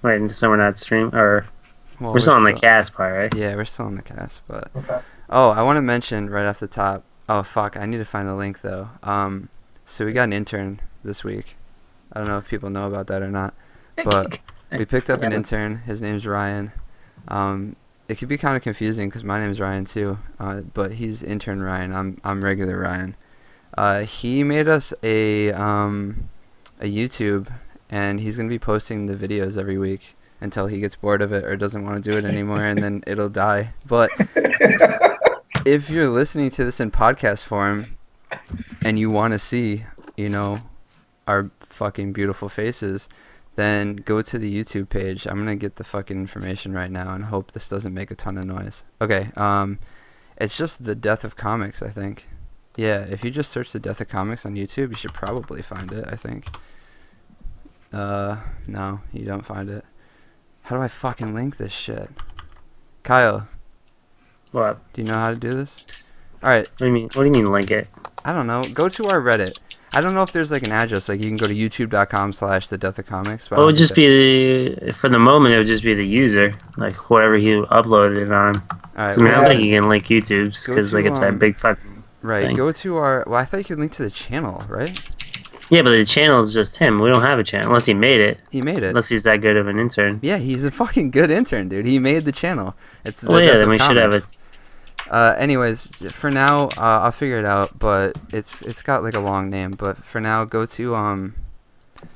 Wait, so we're not stream or Well, we're still on the cast part, right? Yeah, we're still on the cast, but Okay. oh, I want to mention right off the top. Oh fuck, I need to find the link though. So we got an intern this week. I don't know if people know about that or not, but we picked up an intern. His name's Ryan. It could be kind of confusing because my name's Ryan too, but he's intern Ryan. I'm regular Ryan. He made us a YouTube, and he's gonna be posting the videos every week until he gets bored of it or doesn't want to do it anymore, and then it'll die. But if you're listening to this in podcast form and you want to see, our fucking beautiful faces, then go to the YouTube page. I'm gonna get the fucking information right now and hope this doesn't make a ton of noise. Okay, it's just The Death of Comics, I think. Yeah, if you just search The Death of Comics on YouTube, you should probably find it, I think. No, you don't find it. How do I fucking link this shit? Kyle. What? Do you know how to do this? Alright. What do you mean link it? I don't know. Go to our Reddit. I don't know if there's like an address. Like you can go to youtube.com/thedeathofcomics. Well, it would just be for the moment. It would just be the user, like whatever you uploaded it on. Alright. I don't think you can link YouTube's because like it's that big fucking right. thing. Go to our. Well, I thought you could link to the channel, right? Yeah, but the channel is just him. We don't have a channel unless he made it. He made it. Unless he's that good of an intern. Yeah, he's a fucking good intern, dude. He made the channel. It's Well, yeah, then we should have it. Anyways, for now, I'll figure it out. But it's got like a long name. But for now, go to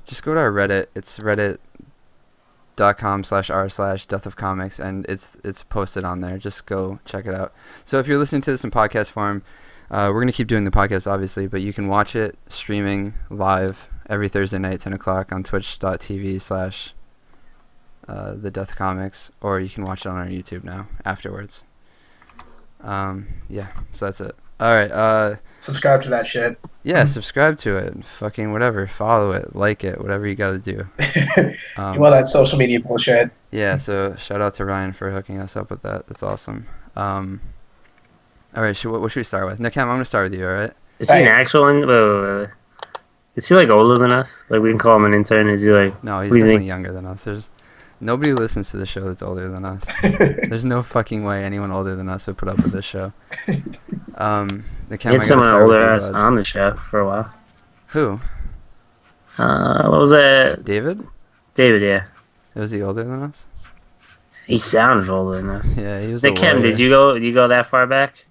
just go to our Reddit. It's reddit.com/r/deathofcomics, and it's posted on there. Just go check it out. So if you're listening to this in podcast form, we're gonna keep doing the podcast, obviously, but you can watch it streaming live every Thursday night, 10 o'clock on twitch.tv/the Death Comics, or you can watch it on our YouTube now afterwards. Yeah, so that's it. All right. Subscribe to that shit. Yeah, subscribe to it. Fucking whatever. Follow it. Like it. Whatever you got to do. Well, that social media bullshit. Yeah, so shout out to Ryan for hooking us up with that. That's awesome. All right, what should we start with? Nick, I'm going to start with you, all right? Is he an actual? Wait. Is he like older than us? Like we can call him an intern. Is he like? No, he's definitely younger than us. There's nobody listens to the show that's older than us. There's no fucking way anyone older than us would put up with this show. Nick, We had someone older than us on the show for a while. Who? What was that? David? David, yeah. Was he older than us? He sounded older than us. Yeah, he was. Hey, Ken, did you go that far back?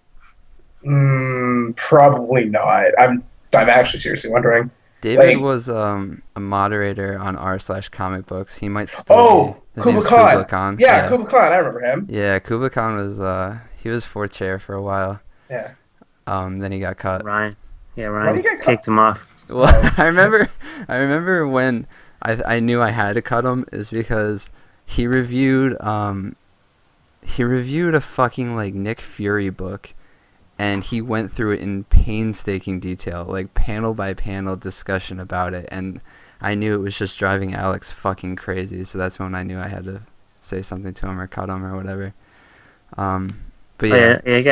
Probably not. I'm actually seriously wondering. David was a moderator on r/comic books. He might still be. Kubla Khan. Yeah, Kubla Khan. I remember him. Yeah, Kubla Khan was he was fourth chair for a while. Yeah. Then he got cut. Ryan kicked him off. Well, I remember when I knew I had to cut him is because he reviewed a fucking like Nick Fury book. And he went through it in painstaking detail, like panel by panel discussion about it. And I knew it was just driving Alex fucking crazy. So that's when I knew I had to say something to him or cut him or whatever. But yeah. He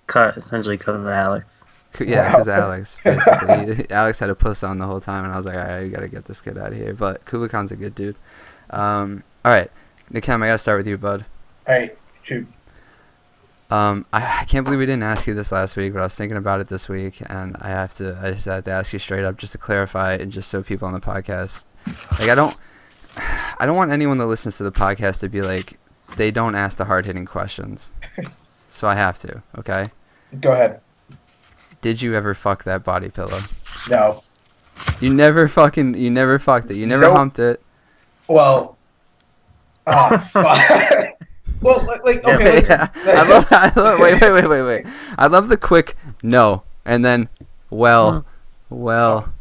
got essentially cut with Alex. Yeah, because Alex, basically. Alex had a puss on the whole time. And I was like, all right, you got to get this kid out of here. But Kubla Khan's a good dude. All right. Nikem, I got to start with you, bud. All right. Shoot. I can't believe we didn't ask you this last week, but I was thinking about it this week, and I just have to ask you straight up just to clarify and just so people on the podcast, like I don't want anyone that listens to the podcast to be like, they don't ask the hard-hitting questions. So I have to, okay? Go ahead. Did you ever fuck that body pillow? No. You never fucked it. You never humped it. Well, fuck. Well, like, okay. Yeah. Wait. I love the quick no, and then, well. Well,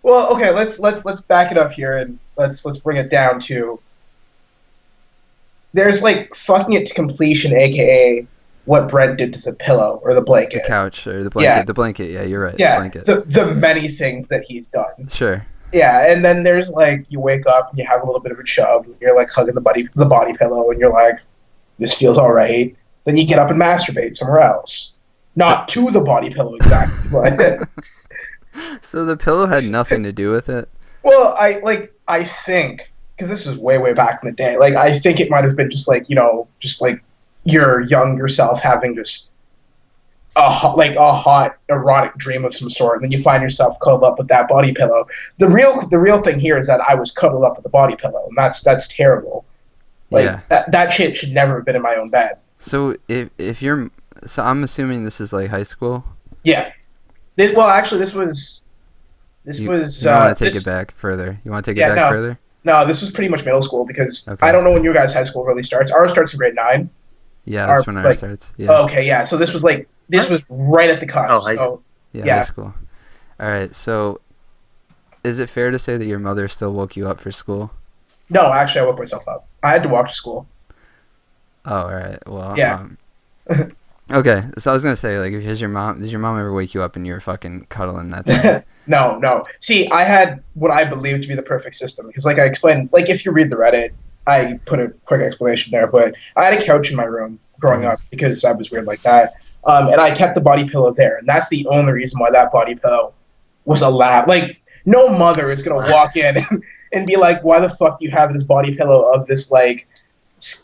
okay. Let's back it up here and let's bring it down to. There's like fucking it to completion, aka what Brent did to the pillow or the blanket, the couch or the blanket. Yeah. The blanket. Yeah, you're right. Yeah, the blanket. The many things that he's done. Sure. Yeah, and then there's like you wake up and you have a little bit of a chub. And you're like hugging the body pillow, and you're like, this feels all right. Then you get up and masturbate somewhere else. Not to the body pillow exactly, but... So the pillow had nothing to do with it? Well, I think because this is way back in the day. Like I think it might have been just like just like your younger self having just a hot erotic dream of some sort, and then you find yourself cuddled up with that body pillow. The real thing here is that I was cuddled up with the body pillow, and that's terrible. Like that shit should never have been in my own bed. So if you're, so I'm assuming this is like high school. Yeah. This was. You want to take it back further? You want to take it back further? No, this was pretty much middle school because I don't know when your guys' high school really starts. Ours starts in grade 9. Yeah, that's when ours starts. Yeah. Okay, yeah. So this was right at the cusp. Oh, high school. Yeah, high school. All right. So, is it fair to say that your mother still woke you up for school? No, actually, I woke myself up. I had to walk to school. Oh, all right. Well, yeah. Okay, so I was gonna say, like, did your mom ever wake you up and you were fucking cuddling that thing? No. See, I had what I believed to be the perfect system because, like I explained, like if you read the Reddit, I put a quick explanation there. But I had a couch in my room growing up because I was weird like that, and I kept the body pillow there, and that's the only reason why that body pillow was allowed. Like, no mother is gonna walk in and be like, "Why the fuck do you have this body pillow of this like?"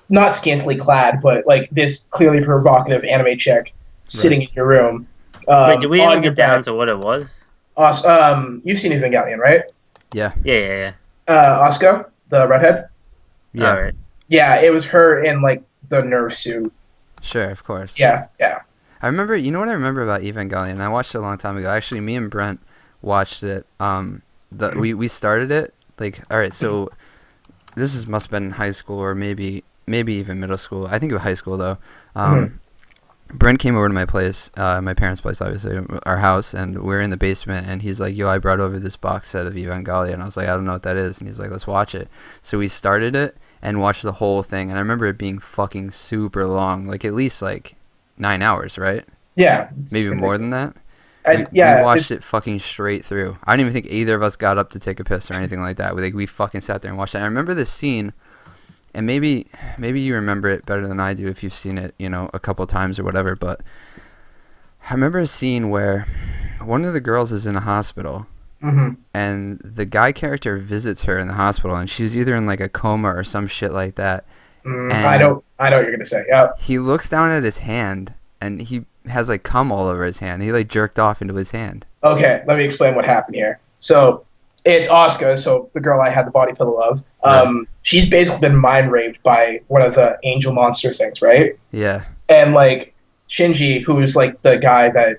Not scantily clad, but like this clearly provocative anime chick sitting in your room. Wait, did we even get down to what it was? You've seen Evangelion, right? Yeah. Asuka, the redhead. Yeah. All right. Yeah, it was her in like the nerve suit. Sure, of course. Yeah. I remember. You know what I remember about Evangelion? I watched it a long time ago. Actually, me and Brent watched it. We started it. Like, all right, so this must have been in high school or maybe even middle school. I think it was high school though. Brent came over to my place, my parents' place, obviously, our house, and we were in the basement, and he's like, yo, I brought over this box set of Evangelion. And I was like, I don't know what that is. And he's like, let's watch it. So we started it and watched the whole thing, and I remember it being fucking super long, like at least like 9 hours, right? Yeah. Maybe more than that. We watched it fucking straight through. I don't even think either of us got up to take a piss or anything like that. We fucking sat there and watched it. I remember this scene, and maybe you remember it better than I do if you've seen it, a couple times or whatever, but I remember a scene where one of the girls is in a hospital, and the guy character visits her in the hospital, and she's either in like a coma or some shit like that. I know what you're gonna say. Yeah. He looks down at his hand, and he has like cum all over his hand. He like jerked off into his hand. Okay, let me explain what happened here. So it's Asuka, so the girl I had the body pillow of. She's basically been mind raped by one of the angel monster things, right? Yeah. And like Shinji, who's like the guy that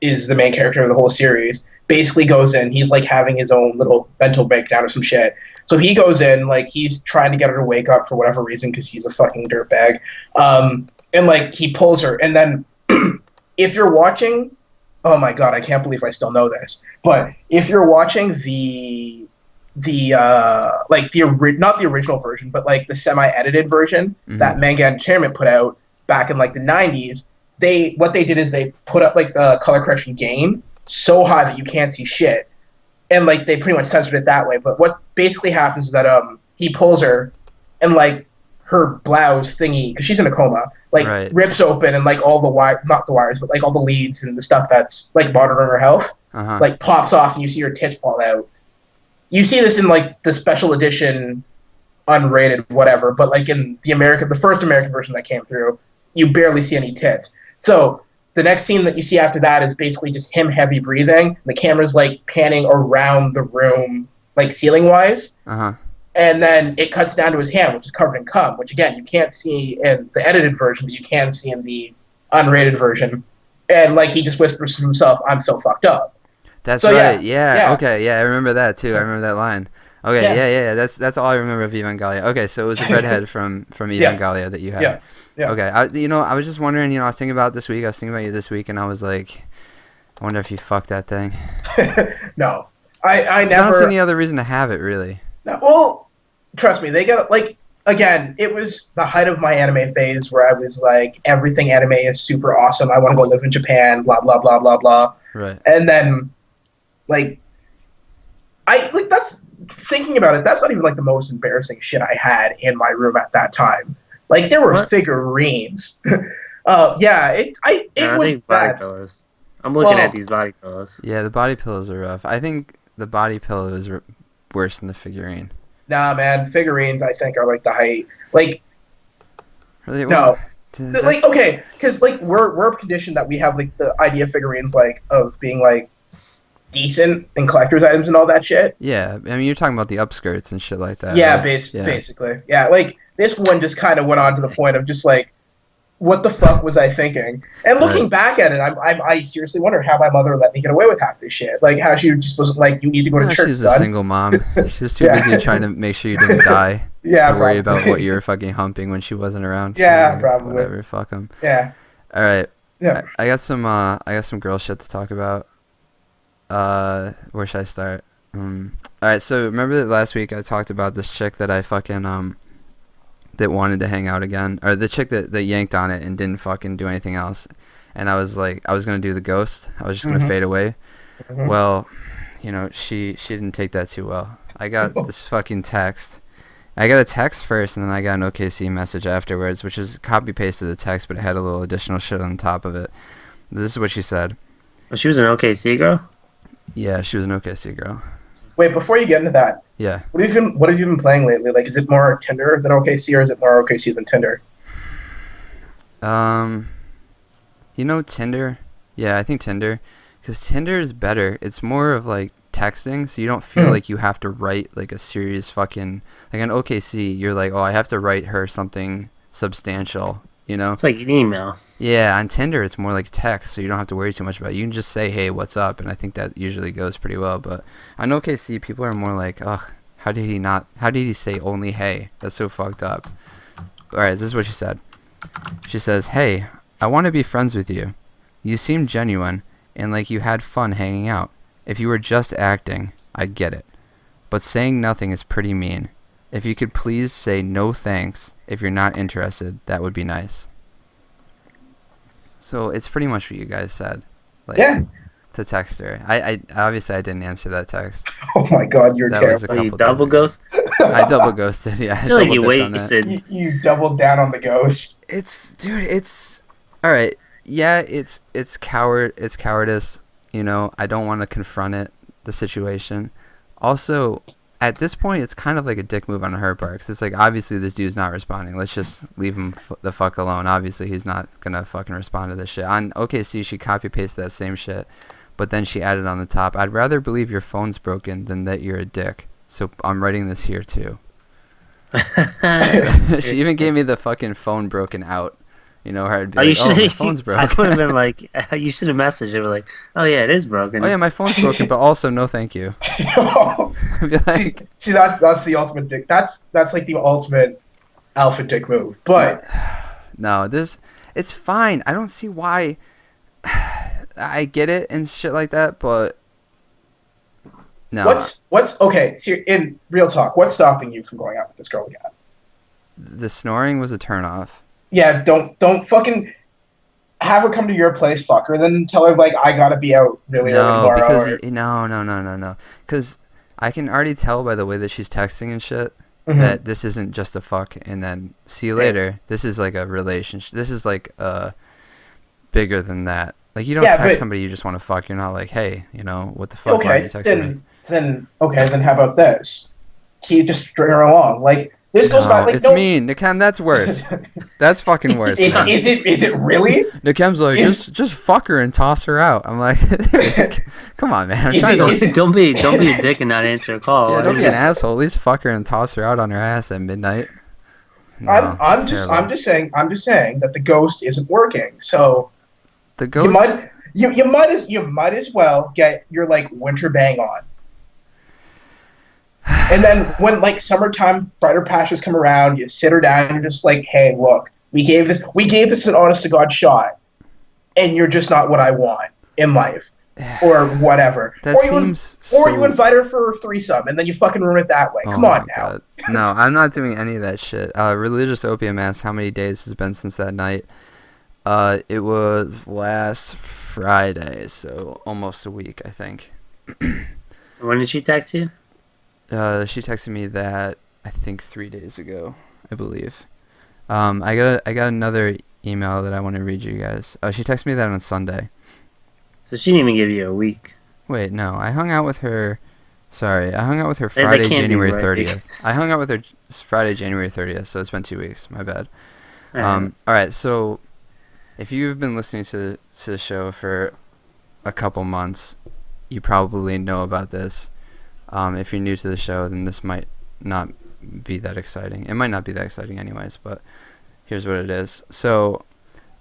is the main character of the whole series, basically goes in. He's like having his own little mental breakdown or some shit. So he goes in, like he's trying to get her to wake up for whatever reason because he's a fucking dirtbag. And like he pulls her, and then if you're watching, oh my god, I can't believe I still know this. But if you're watching not the original version, but like the semi-edited version that Manga Entertainment put out back in like the 90s, what they did is they put up like the color correction gain so high that you can't see shit, and like they pretty much censored it that way. But what basically happens is that he pulls her, and like her blouse thingy, because she's in a coma, like rips open, and like all the not the wires, but like all the leads and the stuff that's like monitoring her health, like pops off, and you see her tits fall out. You see this in like the special edition, unrated whatever, but like in the first American version that came through, you barely see any tits. So the next scene that you see after that is basically just him heavy breathing. The camera's like panning around the room, like ceiling wise. And then it cuts down to his hand, which is covered in cum, which again you can't see in the edited version, but you can see in the unrated version. And like he just whispers to himself, "I'm so fucked up." That's so, right. Yeah. Okay. Yeah, I remember that too. I remember that line. Okay. Yeah. That's all I remember of Evangalia. Okay, so it was a redhead from Evangalia that you had. Yeah. Okay. I was just wondering. I was thinking about this week. I was thinking about you this week, and I was like, I wonder if you fucked that thing. No, I never. I don't see any other reason to have it, really. No, well, trust me, they got like. Again, it was the height of my anime phase where I was like, everything anime is super awesome. I want to go live in Japan, blah, blah, blah, blah, blah. Right. And then, that's, thinking about it, that's not even like the most embarrassing shit I had in my room at that time. Like, there were figurines. It was bad. Pillows. I'm looking at these body pillows. Yeah, the body pillows are rough. I think the body pillow is worse than the figurine. Nah, man, figurines I think are like the height. Like, Really? no, Well, like okay, because like we're conditioned that we have like the idea of figurines like of being like decent and collector's items and all that shit. yeah. I mean, you're talking about the upskirts and shit like that, Yeah, right? Yeah. basically, yeah. Like this one just kind of went on to the point of just like, what the fuck was I thinking? And Right. looking back at it, I seriously wonder how my mother let me get away with half this shit. Like how she just wasn't like, you need to go to No, church, she's a son. single mom. She was too Yeah. busy trying to make sure you didn't die Yeah, to worry probably. about what you were fucking humping when she wasn't around. She Yeah, was like, probably. Whatever, fuck 'em. Yeah, All right, yeah. I got some girl shit to talk about. Where should I start? All right, so remember that last week I talked about this chick that I fucking that wanted to hang out again, or the chick that yanked on it and didn't fucking do anything else, and I was like, I was gonna do the ghost. I was just gonna fade away. Mhm. Well, you know, she didn't take that too well. I got this fucking text. I got a text first, and then I got an OKC message afterwards, which is copy pasted the text, but it had a little additional shit on top of it. This is what she said. Well, she was an OKC girl. Yeah, she was an OKC girl. Wait, before you get into that, Yeah. what have you been playing lately? Like, is it more Tinder than OKC, or is it more OKC than Tinder? You know, Tinder. Yeah, I think Tinder, because Tinder is better. It's more of like texting, so you don't feel like you have to write like a serious fucking, like on OKC. You're like, oh, I have to write her something substantial. You know? It's like an email. Yeah, on Tinder it's more like text, so you don't have to worry too much about it. You can just say, hey, what's up? And I think that usually goes pretty well. But on OKC, people are more like, ugh, how did he say only hey? That's so fucked up. Alright, this is what she said. She says, hey, I want to be friends with you. You seem genuine, and like you had fun hanging out. If you were just acting, I get it. But saying nothing is pretty mean. If you could please say no thanks if you're not interested, that would be nice. So it's pretty much what you guys said. Like, Yeah. To text her. I obviously I didn't answer that text. Oh my god, you're That was terrible. a Oh, you couple days double ago. ghost? I double ghosted. Yeah, I feel like you double dipped on that. wasted. You doubled down on the ghost. It's all right. Yeah, it's cowardice. You know, I don't want to confront the situation. Also, at this point, it's kind of like a dick move on her part. 'Cause it's like, obviously, this dude's not responding. Let's just leave him the fuck alone. Obviously, he's not gonna fucking respond to this shit. On OKC, she copy pasted that same shit, but then she added on the top, I'd rather believe your phone's broken than that you're a dick. So I'm writing this here too. She even gave me the fucking phone broken out. You know, her I'd be Oh, you like, oh, should. my phone's I broken. would have been like, you should have messaged her like, oh yeah, it is broken. Oh yeah, my phone's broken, but also no thank you. I'd be like, see, that's the ultimate dick. That's like the ultimate alpha dick move. But no, it's fine. I don't see why. I get it and shit like that, but no. what's okay? So in real talk, what's stopping you from going out with this girl again? The snoring was a turnoff. Yeah, don't fucking have her come to your place, fuck her, then tell her like I gotta be out really early No, tomorrow. because no. Because I can already tell by the way that she's texting and shit Mhm. that this isn't just a fuck and then see you later. This is like a relationship. This is like bigger than that. Like you don't text somebody you just want to fuck. You're not like, hey, you know what the fuck? Why are you texting me? then how about this? Keep just string her along. Like this goes back. Like it's mean, Nikem. That's worse. That's fucking worse. Is it really? Nikem's like just fuck her and toss her out. I'm like, come on, man. I'm trying to. Don't be a dick and not answer a call. Yeah, don't be an asshole. At least fuck her and toss her out on her ass at midnight. No, I'm just saying that the ghost isn't working. So the ghost. You might as well get your like winter bang on. And then when like summertime brighter patches come around, you sit her down and you're just like, hey, look, we gave this an honest to God shot, and you're just not what I want in life. Or whatever. Or you invite her for a threesome and then you fucking ruin it that way. Come on now. God. No, I'm not doing any of that shit. Religious Opium asks how many days has been since that night. It was last Friday, so almost a week, I think. When did she text you? She texted me that I think 3 days ago, I believe. I got another email that I want to read you guys. She texted me that on Sunday. So she didn't even give you a week. Wait, no, I hung out with her Sorry, I hung out with her That Friday, can't be January right, 30th. because- I hung out with her Friday, January 30th, so it's been 2 weeks. My bad. Alright. All right, so if you've been listening to the show for a couple months, you probably know about this. If you're new to the show, then this might not be that exciting. It might not be that exciting anyways, but here's what it is. So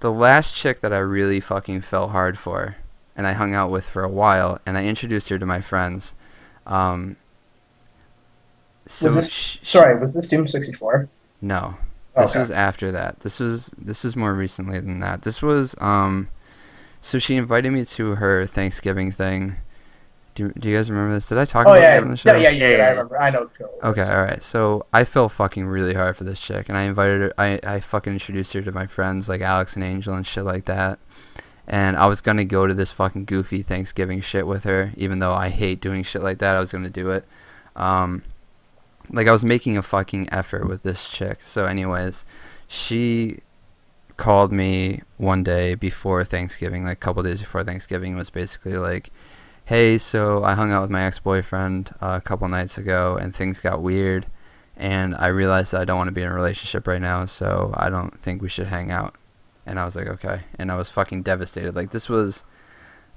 the last chick that I really fucking fell hard for, and I hung out with for a while, and I introduced her to my friends. So Was this Doom 64? No. This Okay. was after that. This is more recently than that. This was so she invited me to her Thanksgiving thing. Do you guys remember this? Did I talk Oh about yeah, this on the show? yeah, you did. I Yeah. remember. I know it's cool. Okay, all right. So I fell fucking really hard for this chick, and I invited her. I fucking introduced her to my friends like Alex and Angel and shit like that. And I was gonna go to this fucking goofy Thanksgiving shit with her, even though I hate doing shit like that. I was gonna do it. Like I was making a fucking effort with this chick. So, anyways, she called me one day before Thanksgiving, like a couple days before Thanksgiving. It was basically like, hey, so I hung out with my ex-boyfriend a couple nights ago, and things got weird, and I realized that I don't want to be in a relationship right now, so I don't think we should hang out. And I was like, okay. And I was fucking devastated. Like, this was,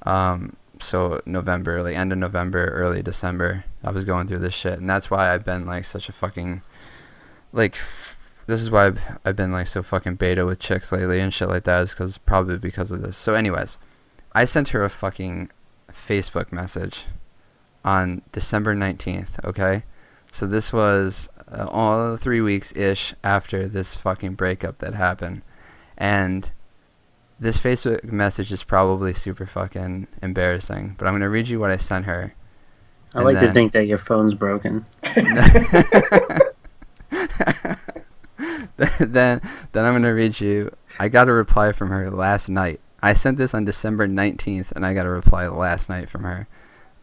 so November, like end of November, early December, I was going through this shit, and that's why I've been like such a fucking, like, this is why I've been like so fucking beta with chicks lately and shit like that, is probably because of this. So anyways, I sent her a fucking Facebook message on December 19th, okay? So this was all 3 weeks-ish after this fucking breakup that happened. And this Facebook message is probably super fucking embarrassing, but I'm going to read you what I sent her. I like to think that your phone's broken. then I'm going to read you. I got a reply from her last night. I sent this on December 19th, and I got a reply last night from her.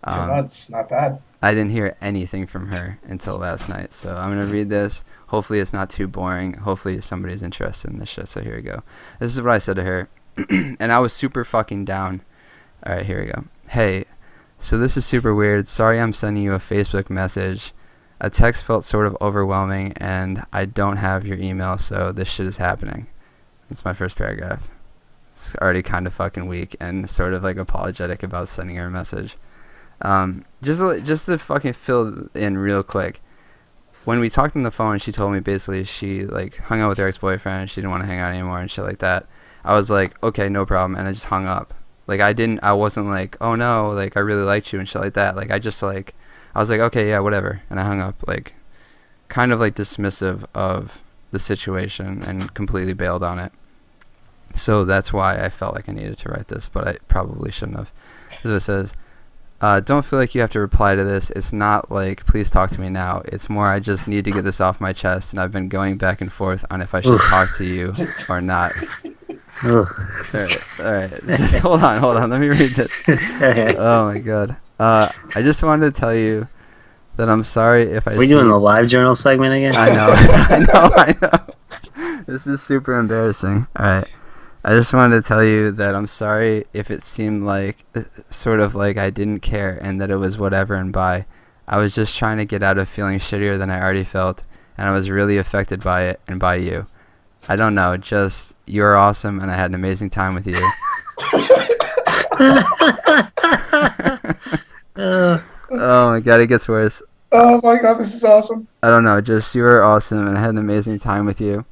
That's not bad. I didn't hear anything from her until last night, so I'm going to read this. Hopefully it's not too boring. Hopefully somebody's interested in this shit, so here we go. This is what I said to her, and I was super fucking down. All right, here we go. Hey, so this is super weird. Sorry I'm sending you a Facebook message. A text felt sort of overwhelming, and I don't have your email, so this shit is happening. It's my first paragraph. It's already kind of fucking weak and sort of like apologetic about sending her a message. Just to fucking fill in real quick. When we talked on the phone, she told me basically she like hung out with her ex-boyfriend. She didn't want to hang out anymore and shit like that. I was like, okay, no problem, and I just hung up. Like I wasn't like, oh no, like I really liked you and shit like that. Like I was like, okay, yeah, whatever, and I hung up, like kind of like dismissive of the situation and completely bailed on it. So that's why I felt like I needed to write this, but I probably shouldn't have. This is what it says. Don't feel like you have to reply to this. It's not like, please talk to me now. It's more, I just need to get this off my chest, and I've been going back and forth on if I should talk to you or not. All right. Hold on. Let me read this. Oh my god. I just wanted to tell you that I'm sorry if I. We doing the live journal segment again? I know. This is super embarrassing. All right. I just wanted to tell you that I'm sorry if it seemed like sort of like I didn't care and that it was whatever and bye. I was just trying to get out of feeling shittier than I already felt, and I was really affected by it and by you. I don't know, just you were awesome and I had an amazing time with you. Oh my god, it gets worse. Oh my god, this is awesome. I don't know, just you were awesome and I had an amazing time with you.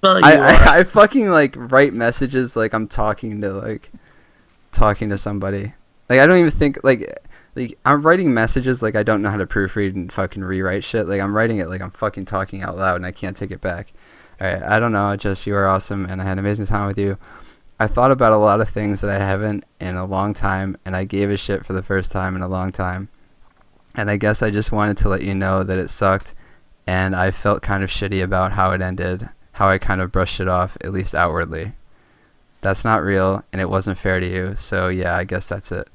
I I fucking like write messages like I'm talking to somebody. Like I don't even think like I'm writing messages like I don't know how to proofread and fucking rewrite shit. Like I'm writing it like I'm fucking talking out loud and I can't take it back. Alright, I don't know, just you were awesome and I had an amazing time with you. I thought about a lot of things that I haven't in a long time, and I gave a shit for the first time in a long time. And I guess I just wanted to let you know that it sucked, and I felt kind of shitty about how it ended, how I kind of brushed it off, at least outwardly. That's not real, and it wasn't fair to you, so yeah, I guess that's it.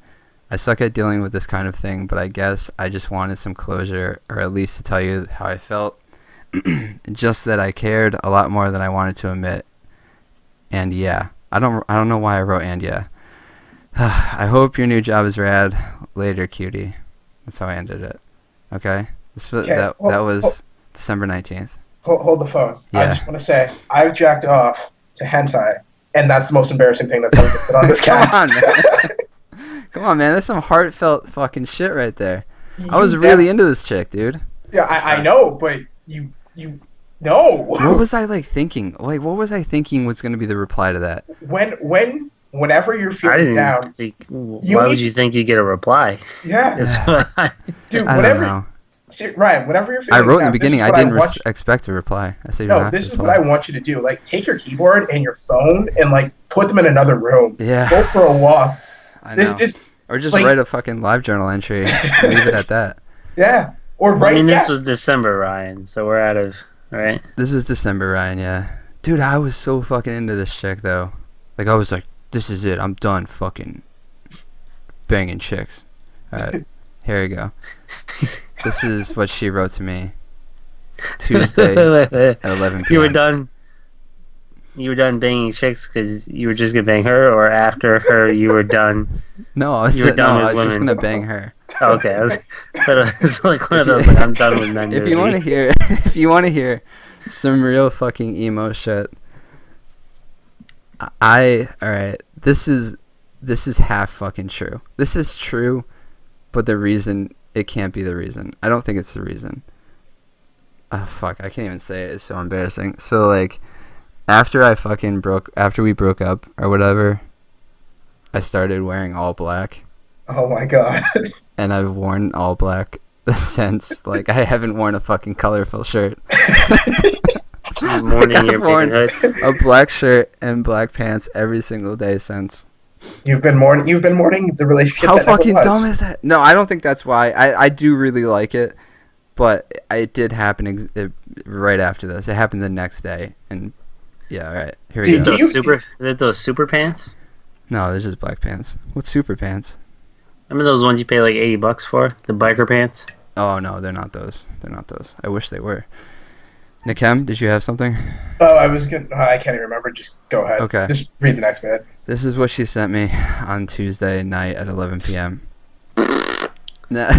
I suck at dealing with this kind of thing, but I guess I just wanted some closure, or at least to tell you how I felt. Just that I cared a lot more than I wanted to admit. And yeah. I don't know why I wrote and yeah. I hope your new job is rad. Later, cutie. That's how I ended it. Okay? Okay, That was December 19th. Hold the phone. I Yeah. just want to say, I've jacked off to hentai, and that's the most embarrassing thing that's ever been put on this Come cast. on, man. Come on, man. That's some heartfelt fucking shit right there. I was You really into this chick, dude. Yeah, I know, but you no. What was I like thinking? Like, what was I thinking was going to be the reply to that? Whenever you're I feeling didn't down, think. Why would need- you think you get a reply? yeah, That's what dude. I don't know. See, Ryan, whenever you're I feeling wrote in down, the beginning this I is what didn't want you- expect a reply. I said you don't No, have this to is what I reply. want you to do. Like, take your keyboard and your phone and like put them in another room. Yeah. Go for a walk. I know. This Or just like- write a fucking live journal entry. And leave it at that. yeah. Or I right. mean, yeah. this was December, Ryan. So we're out of right. This was December, Ryan, yeah. Dude, I was so fucking into this chick, though. Like, I was like, this is it. I'm done fucking banging chicks. Alright, here we go. This is what she wrote to me. Tuesday at 11 p.m. You were done. You were done banging chicks because you were just gonna bang her, or after her you were done. No, I was, You were done with I was just women. gonna bang her. Oh, okay, but it was like one of If you- those. Like, I'm done with men. If you want to hear, if you want to hear some real fucking emo shit, alright. This is half fucking true. This is true, but the reason it can't be the reason. I don't think it's the reason. Oh fuck, I can't even say it. It's so embarrassing. So like, after we broke up or whatever, I started wearing all black. Oh my god. And I've worn all black since. Like, I haven't worn a fucking colorful shirt. morning I've your worn manhood. a black shirt and black pants every single day since. You've been mourning the relationship. How that never fucking was. dumb is that? No, I don't think that's why. I do really like it, but it did happen right after this. It happened the next day, and yeah, all right, here we Dude, go. do you- Is it those super pants? No, there's just black pants. What's super pants? Remember those ones you pay like $80 for? The biker pants? Oh no, they're not those. They're not those. I wish they were. Nikem, did you have something? Oh, I can't even remember. Just go ahead. Okay. Just read the next bit. This is what she sent me on Tuesday night at 11 p.m. Nah.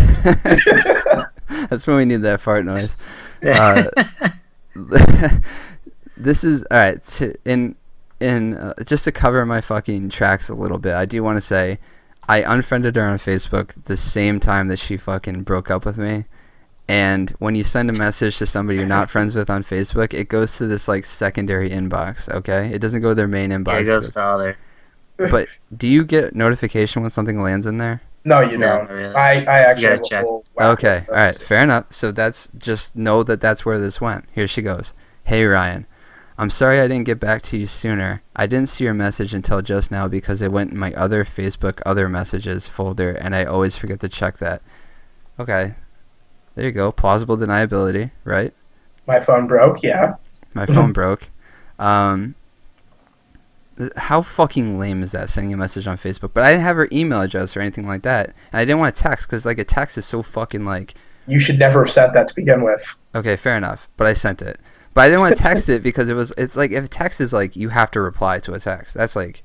That's when we need that fart noise. This is all right. Just to cover my fucking tracks a little bit, I do want to say I unfriended her on Facebook the same time that she fucking broke up with me. And when you send a message to somebody you're not friends with on Facebook, it goes to this like secondary inbox. Okay, it doesn't go to their main inbox. Yeah, it goes to all there. But do you get notification when something lands in there? No, you No, don't. really. I actually You gotta have a check. whole whack Okay, of all right, those. fair enough. So just know that's where this went. Here she goes. Hey Ryan, I'm sorry I didn't get back to you sooner. I didn't see your message until just now because it went in my other Facebook other messages folder, and I always forget to check that. Okay, there you go. Plausible deniability, right? My phone broke. Yeah. My phone broke. How fucking lame is that, sending a message on Facebook? But I didn't have her email address or anything like that, and I didn't want to text because like a text is so fucking like. You should never have sent that to begin with. Okay, fair enough. But I sent it. But I didn't want to text it because it's like if a text is like you have to reply to a text. That's like,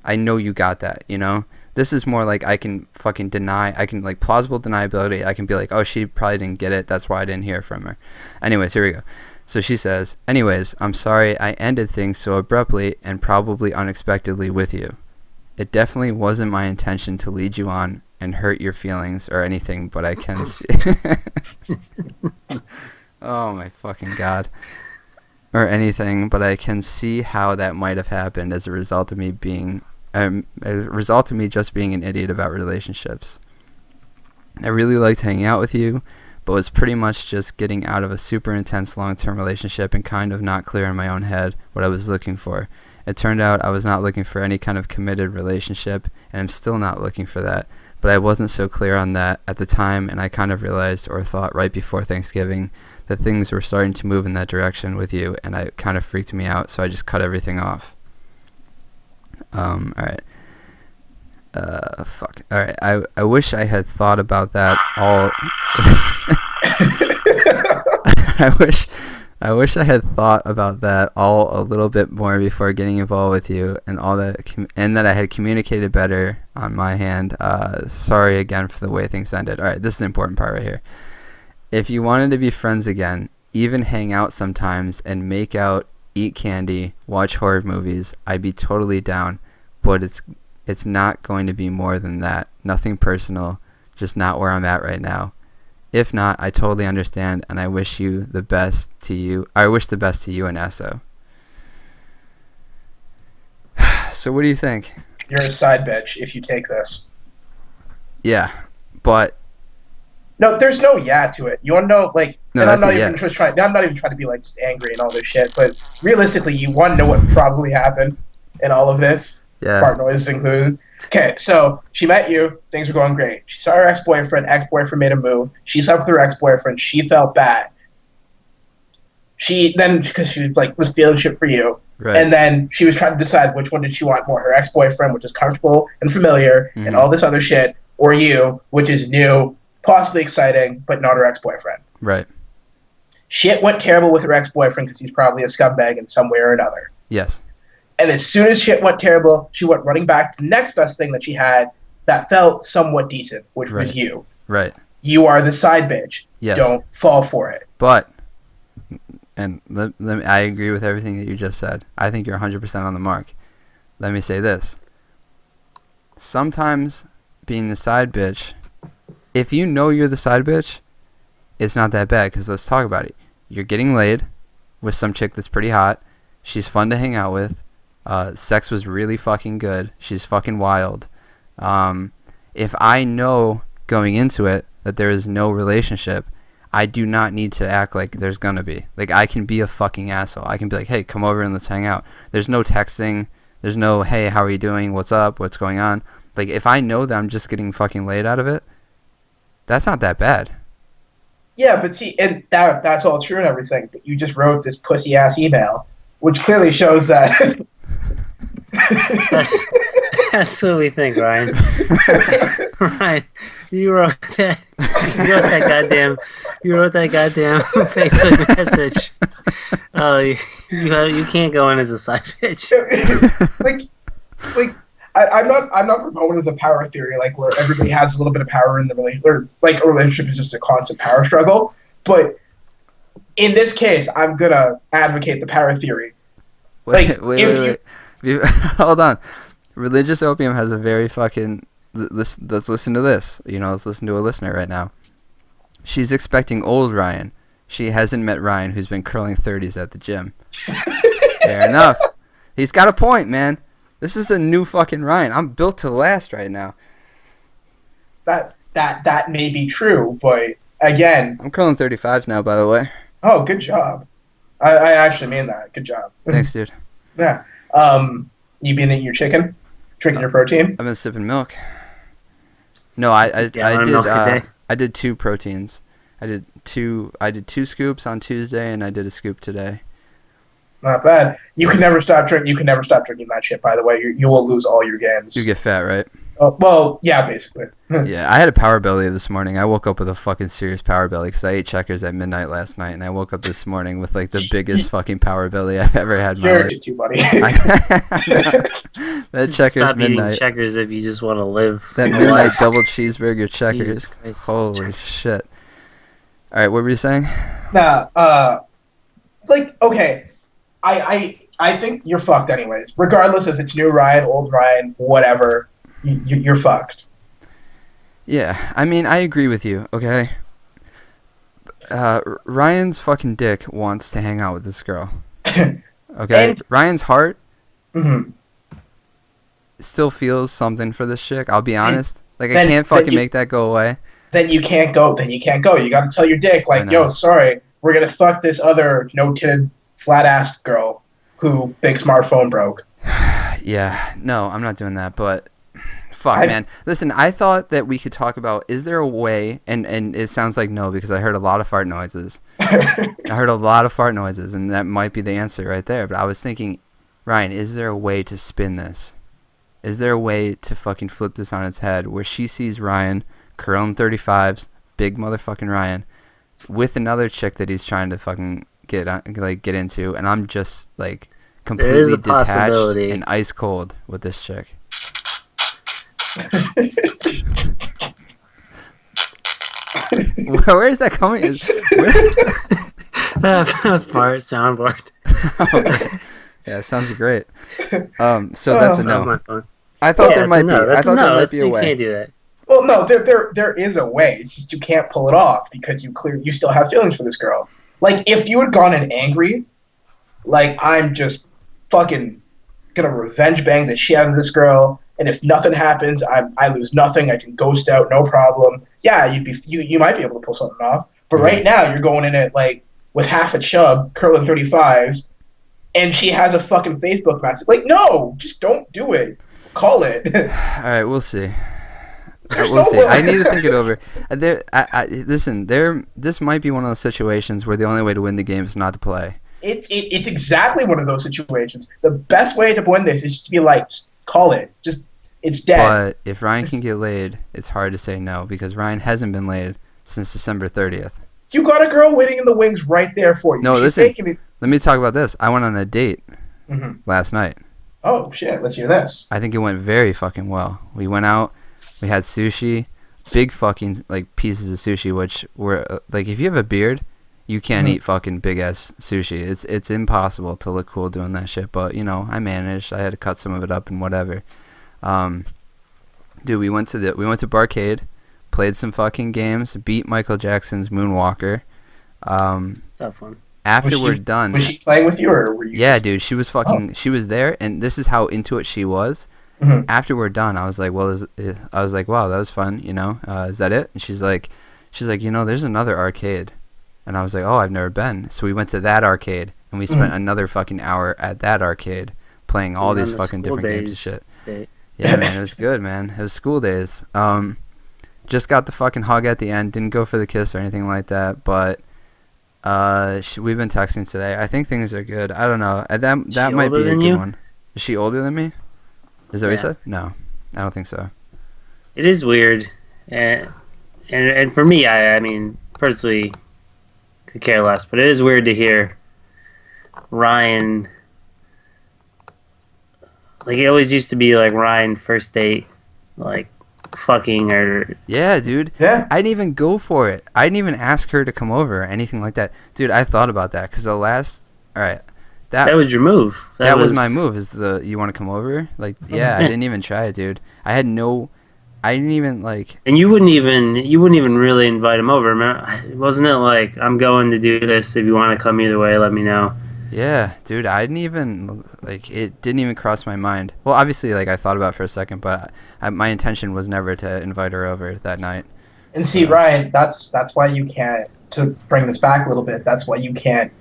I know you got that, you know? This is more like I can fucking deny, I can like plausible deniability. I can be like, oh, she probably didn't get it. That's why I didn't hear from her. Anyways, here we go. So she says, anyways, I'm sorry I ended things so abruptly and probably unexpectedly with you. It definitely wasn't my intention to lead you on and hurt your feelings or anything, but I can see. Oh my fucking god. Or anything, but I can see how that might have happened as a result of me just being an idiot about relationships. I really liked hanging out with you, but was pretty much just getting out of a super intense long-term relationship and kind of not clear in my own head what I was looking for. It turned out I was not looking for any kind of committed relationship, and I'm still not looking for that, but I wasn't so clear on that at the time, and I kind of realized or thought right before Thanksgiving that things were starting to move in that direction with you, and it kind of freaked me out, so I just cut everything off. Alright. Fuck. Alright, I wish I had thought about that all... I wish I had thought about that all a little bit more before getting involved with you, and all that, and that I had communicated better on my hand. Sorry again for the way things ended. All right, this is the important part right here. If you wanted to be friends again, even hang out sometimes and make out, eat candy, watch horror movies, I'd be totally down. But it's not going to be more than that. Nothing personal, just not where I'm at right now. If not, I totally understand, and I wish the best to you and Esso. So what do you think? You're a side bitch if you take this. Yeah, but no, there's no yeah to it. You want to know, like, no, and I'm not yeah. even just trying. I'm not even trying to be like just angry and all this shit. But realistically, you want to know what probably happened in all of this, Yeah. fart noises included. Okay, so she met you. Things were going great. She saw her ex-boyfriend. Ex-boyfriend made a move. She slept with her ex-boyfriend. She felt bad. She then, because she was feeling shit for you, Right. and then she was trying to decide which one did she want more: her ex-boyfriend, which is comfortable and familiar, and all this other shit, or you, which is new, possibly exciting, but not her ex-boyfriend. Right. Shit went terrible with her ex-boyfriend because he's probably a scumbag in some way or another. Yes. And as soon as shit went terrible, she went running back to the next best thing that she had that felt somewhat decent, which was you. Right. You are the side bitch. Yes. Don't fall for it. But, and I agree with everything that you just said. I think you're 100% on the mark. Let me say this. Sometimes being the side bitch, if you know you're the side bitch, it's not that bad, because let's talk about it. You're getting laid with some chick that's pretty hot. She's fun to hang out with. Sex was really fucking good. She's fucking wild. If I know going into it that there is no relationship, I do not need to act like there's gonna be. Like, I can be a fucking asshole. I can be like, hey, come over and let's hang out. There's no texting. There's no, hey, how are you doing? What's up? What's going on? Like, if I know that I'm just getting fucking laid out of it, that's not that bad. Yeah, but see, and that's all true and everything, but you just wrote this pussy-ass email, which clearly shows that... That's what we think, Ryan. Ryan, you wrote that goddamn Facebook message. Oh, you can't go in as a side bitch. I'm not proponent of the power theory, like where everybody has a little bit of power in the relationship, or like a relationship is just a constant power struggle. But in this case, I'm gonna advocate the power theory. Wait. Hold on. Religious Opium has a very fucking... Let's listen to this. Let's listen to a listener right now. She's expecting old Ryan. She hasn't met Ryan, who's been curling 30s at the gym. Fair enough. He's got a point, man. This is a new fucking Ryan. I'm built to last right now. That may be true, but again... I'm curling 35s now, by the way. Oh, good job. I actually mean that. Good job. Thanks, dude. Yeah. You been eating your chicken? Drinking your protein? I've been sipping milk. No, I did 2 proteins. I did two scoops on Tuesday, and I did a scoop today. Not bad. You can never stop drinking. You can never stop drinking that shit. By the way, you will lose all your gains. You get fat, right? Oh, well, yeah, basically. Yeah, I had a power belly this morning. I woke up with a fucking serious power belly because I ate Checkers at midnight last night, and I woke up this morning with like the biggest fucking power belly I've ever had in my life. Too, buddy. That Checkers Stop midnight. eating Checkers if you just want to live. That midnight double cheeseburger Checkers. Jesus Christ. Holy shit! All right, what were you saying? Nah, okay, I think you're fucked anyways. Regardless if it's new Ryan, old Ryan, whatever, you're fucked. Yeah, I mean, I agree with you, okay? Ryan's fucking dick wants to hang out with this girl. Okay? Ryan's heart still feels something for this chick, I'll be honest. Like, I can't fucking make that go away. Then you can't go. You gotta tell your dick, like, yo, sorry, we're gonna fuck this other no-titted, flat-assed girl who big smartphone broke. Yeah, no, I'm not doing that, but... Fuck, man. Listen, I thought that we could talk about, is there a way, and it sounds like no, because I heard a lot of fart noises. And that might be the answer right there. But I was thinking, Ryan, is there a way to spin this? Is there a way to fucking flip this on its head where she sees Ryan, curling 35s, big motherfucking Ryan, with another chick that he's trying to fucking get into, and I'm just like There is completely a detached possibility. and ice cold with this chick. Where is that coming? Fart soundboard. Yeah, it sounds great. So that's a Oh, no. my phone. I thought Yeah, there it's might a no. be. That's I thought a no. there might be a You way. can't do that. Well, no, there is a way. It's just you can't pull it off because you still have feelings for this girl. Like if you had gone in angry, like I'm just fucking gonna revenge bang the shit out of this girl, and if nothing happens, I lose nothing. I can ghost out, no problem. Yeah, you might be able to pull something off, but right now you're going in it like with half a chub, curling 35s, and she has a fucking Facebook message. Like, no, just don't do it. Call it. All right, we'll see. There's We'll no see. way. I need to think it over. Listen. This might be one of those situations where the only way to win the game is not to play. It's exactly one of those situations. The best way to win this is just to be like, just call it. Just it's dead. But if Ryan can get laid, it's hard to say no because Ryan hasn't been laid since December 30th. You got a girl waiting in the wings right there for you. No, She's listen. taking it. Let me talk about this. I went on a date last night. Oh shit! Let's hear this. I think it went very fucking well. We went out. We had sushi, big fucking like pieces of sushi, which were like if you have a beard, you can't eat fucking big ass sushi. It's impossible to look cool doing that shit. But you know, I managed. I had to cut some of it up and whatever. Dude, we went to Barcade, played some fucking games, beat Michael Jackson's Moonwalker. It's a tough one. After we're done, Was she playing with you, or were you? yeah, dude, she was fucking. She was there, and this is how into it she was. After we're done, I was like, well, I was like, wow, that was fun, you know. Is that it? And she's like, you know, there's another arcade, and I was like, oh, I've never been. So we went to that arcade, and we spent another fucking hour at that arcade playing all these fucking different games and shit. Yeah, man, it was good, man. It was school days. Just got the fucking hug at the end. Didn't go for the kiss or anything like that, but we've been texting today. I think things are good. I don't know. That might be a good one. Is she older than me? Is that what you said? No, I don't think so. It is weird, and for me, I mean, personally, could care less. But it is weird to hear Ryan. Like it always used to be like Ryan first date, like fucking or yeah, dude. Yeah. I didn't even go for it. I didn't even ask her to come over or anything like that, dude. I thought about that because all right. That was your move. That was my move. Is you want to come over? Like, yeah, I didn't even try it, dude. I didn't even like. And you wouldn't even really invite him over. Remember? Wasn't it like I'm going to do this? If you want to come either way, let me know. Yeah, dude. I didn't even like. It didn't even cross my mind. Well, obviously, like I thought about it for a second, but my intention was never to invite her over that night. And see, Ryan, that's why you can't. To bring this back a little bit, that's why you can't.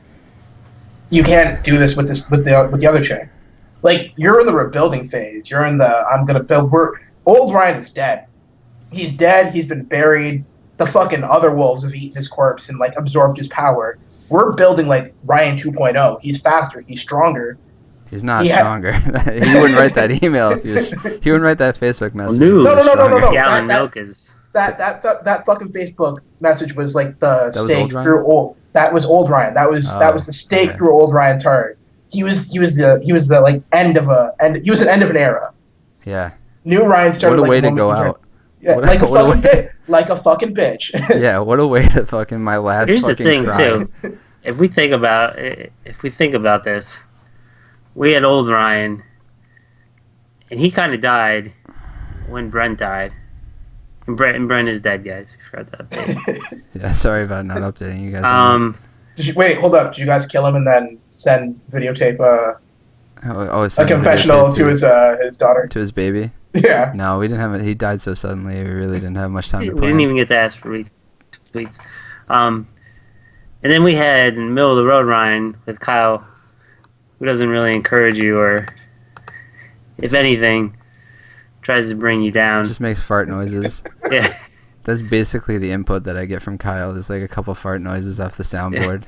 You can't do this with the other chick. Like you're in the rebuilding phase. You're in the I'm gonna build. Old Ryan is dead. He's dead. He's been buried. The fucking other wolves have eaten his corpse and like absorbed his power. We're building like Ryan 2.0. He's faster. He's stronger. He's not stronger. He wouldn't write that email if he wouldn't write that Facebook message. No. Gallon milk is that fucking Facebook message was like the stake through old. That was old Ryan. That was the stake through old Ryan's heart. He was the like end of an era. Yeah. New Ryan started. What a way to go out. Yeah, like a fucking bitch. Yeah, what a way to fucking my last. Here's the thing cry. too. If we think about this, we had old Ryan, and he kind of died when Brent died. And Brent is dead, guys. We forgot to update. Yeah, sorry about not updating you guys. Wait, hold up. Did you guys kill him and then send videotape a a confessional to his daughter? To his baby? Yeah. No, we didn't have it. He died so suddenly. We really didn't have much time to We plan. didn't even get to ask for retweets. And then we had in the middle of the road Ryan with Kyle, who doesn't really encourage you or, if anything, tries to bring you down. Just makes fart noises. Yeah. That's basically the input that I get from Kyle. There's like a couple fart noises off the soundboard.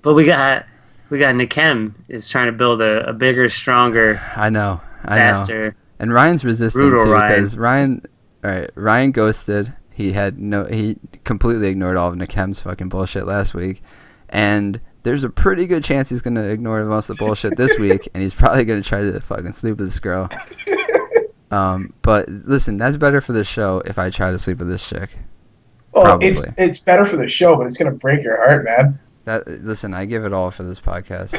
But we got Nakem is trying to build a bigger, stronger, I know. faster. And Ryan's resistant Brutal too Ryan. because Ryan ghosted. He completely ignored all of Nakem's fucking bullshit last week. and there's a pretty good chance he's gonna ignore most of the bullshit this week, and he's probably gonna try to fucking sleep with this girl. But listen, that's better for the show if I try to sleep with this chick. Well, it's better for the show, but it's gonna break your heart, man. Listen, I give it all for this podcast.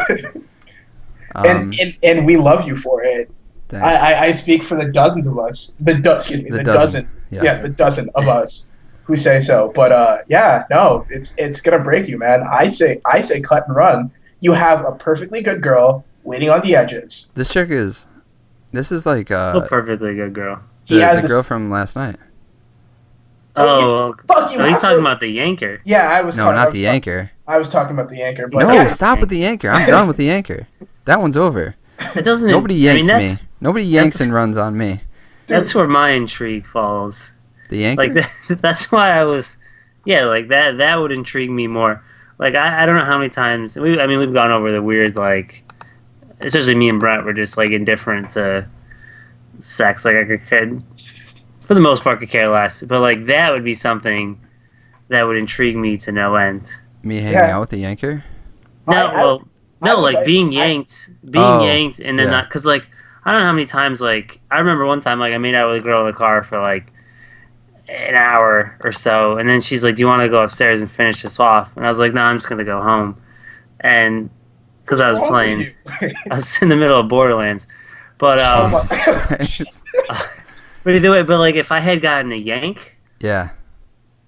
And we love you for it. I speak for the dozens of us. The dozen. Yeah, the dozen of us who say so. But it's gonna break you, man. I say cut and run. You have a perfectly good girl waiting on the edges. This is like a perfectly good girl. The girl from last night. Oh, fuck you! He's talking about the yanker. Yeah, I was. No, not the yanker. I was talking about the yanker. But no, stop with the yanker. I'm done with the yanker. That one's over. It doesn't. Nobody yanks me. Nobody yanks and runs on me. That's where my intrigue falls. The yanker. Like that's why I was. Yeah, like that. That would intrigue me more. Like I don't know how many times we've gone over the weird, like, especially me and Brett were just like indifferent to sex. Like I could, for the most part, could care less. But like that would be something that would intrigue me to no end. Me hanging out with the yanker? No, being yanked, and then not, because like I don't know how many times, like I remember one time, like I made out with a girl in the car for like an hour or so, and then she's like, "Do you want to go upstairs and finish this off?" And I was like, "No, I'm just gonna go home," and because I was playing, I was in the middle of Borderlands, but but either way, but like if I had gotten a yank, yeah,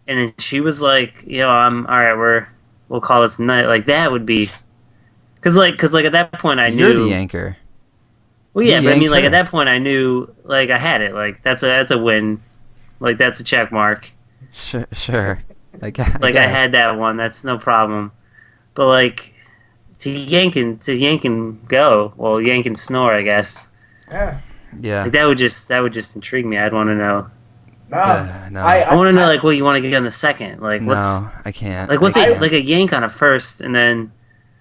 and then she was like, I'm all right, we'll call this a night, like that would be, because at that point I knew. You're the yanker. Well, yeah, but I mean, like at that point I knew, like I had it, like that's a win. Like, that's a check mark. Sure. I had that one. That's no problem. But, like, to yank and go. Well, yank and snore, I guess. Yeah. Yeah. Like, that would just intrigue me. I'd want to know. No. I want to know, like, what you want to get on the second. Like, what's... No, I can't. Like, what's it, like a yank on a first, and then...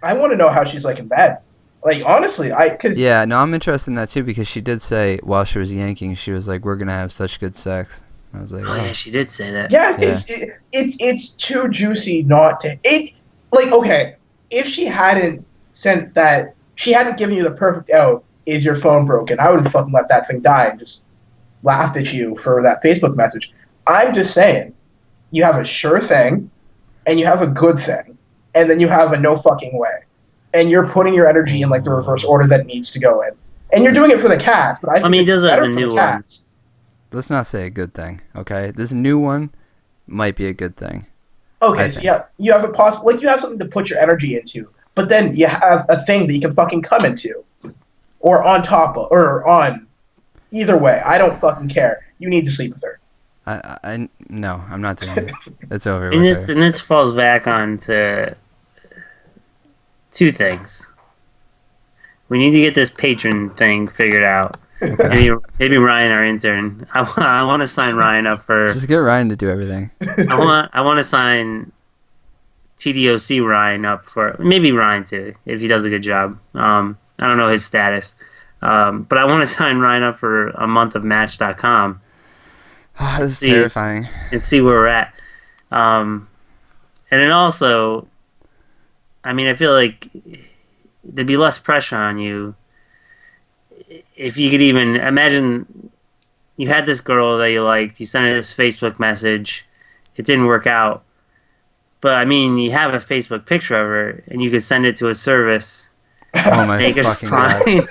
I want to know how she's, like, in bed. Like, honestly, Yeah, no, I'm interested in that, too, because she did say, while she was yanking, she was like, we're going to have such good sex. I was like, oh yeah, she did say that. Yeah, it's too juicy not to. Okay, if she hadn't sent that, she hadn't given you the perfect out, is your phone broken? I would have fucking let that thing die and just laughed at you for that Facebook message. I'm just saying, you have a sure thing, and you have a good thing, and then you have a no fucking way, and you're putting your energy in like the reverse order that needs to go in, and you're doing it for the cats. But I think it does have a new one. Let's not say a good thing, okay? This new one might be a good thing. Okay, so yeah, you have you have something to put your energy into, but then you have a thing that you can fucking come into, or on top of, or on. Either way, I don't fucking care. You need to sleep with her. No, I'm not doing it. It's over. And this falls back on to two things. We need to get this patron thing figured out. Okay. Maybe Ryan, our intern. I want to sign Ryan up for. Just get Ryan to do everything. I want to sign TDOC Ryan up for, maybe Ryan too, if he does a good job. I don't know his status, but I want to sign Ryan up for a month of Match.com. Oh, this is terrifying. And see where we're at. And then also, I feel like there'd be less pressure on you. If you could even imagine, you had this girl that you liked, you sent her this Facebook message, it didn't work out. But you have a Facebook picture of her, and you could send it to a service. Oh my fucking God!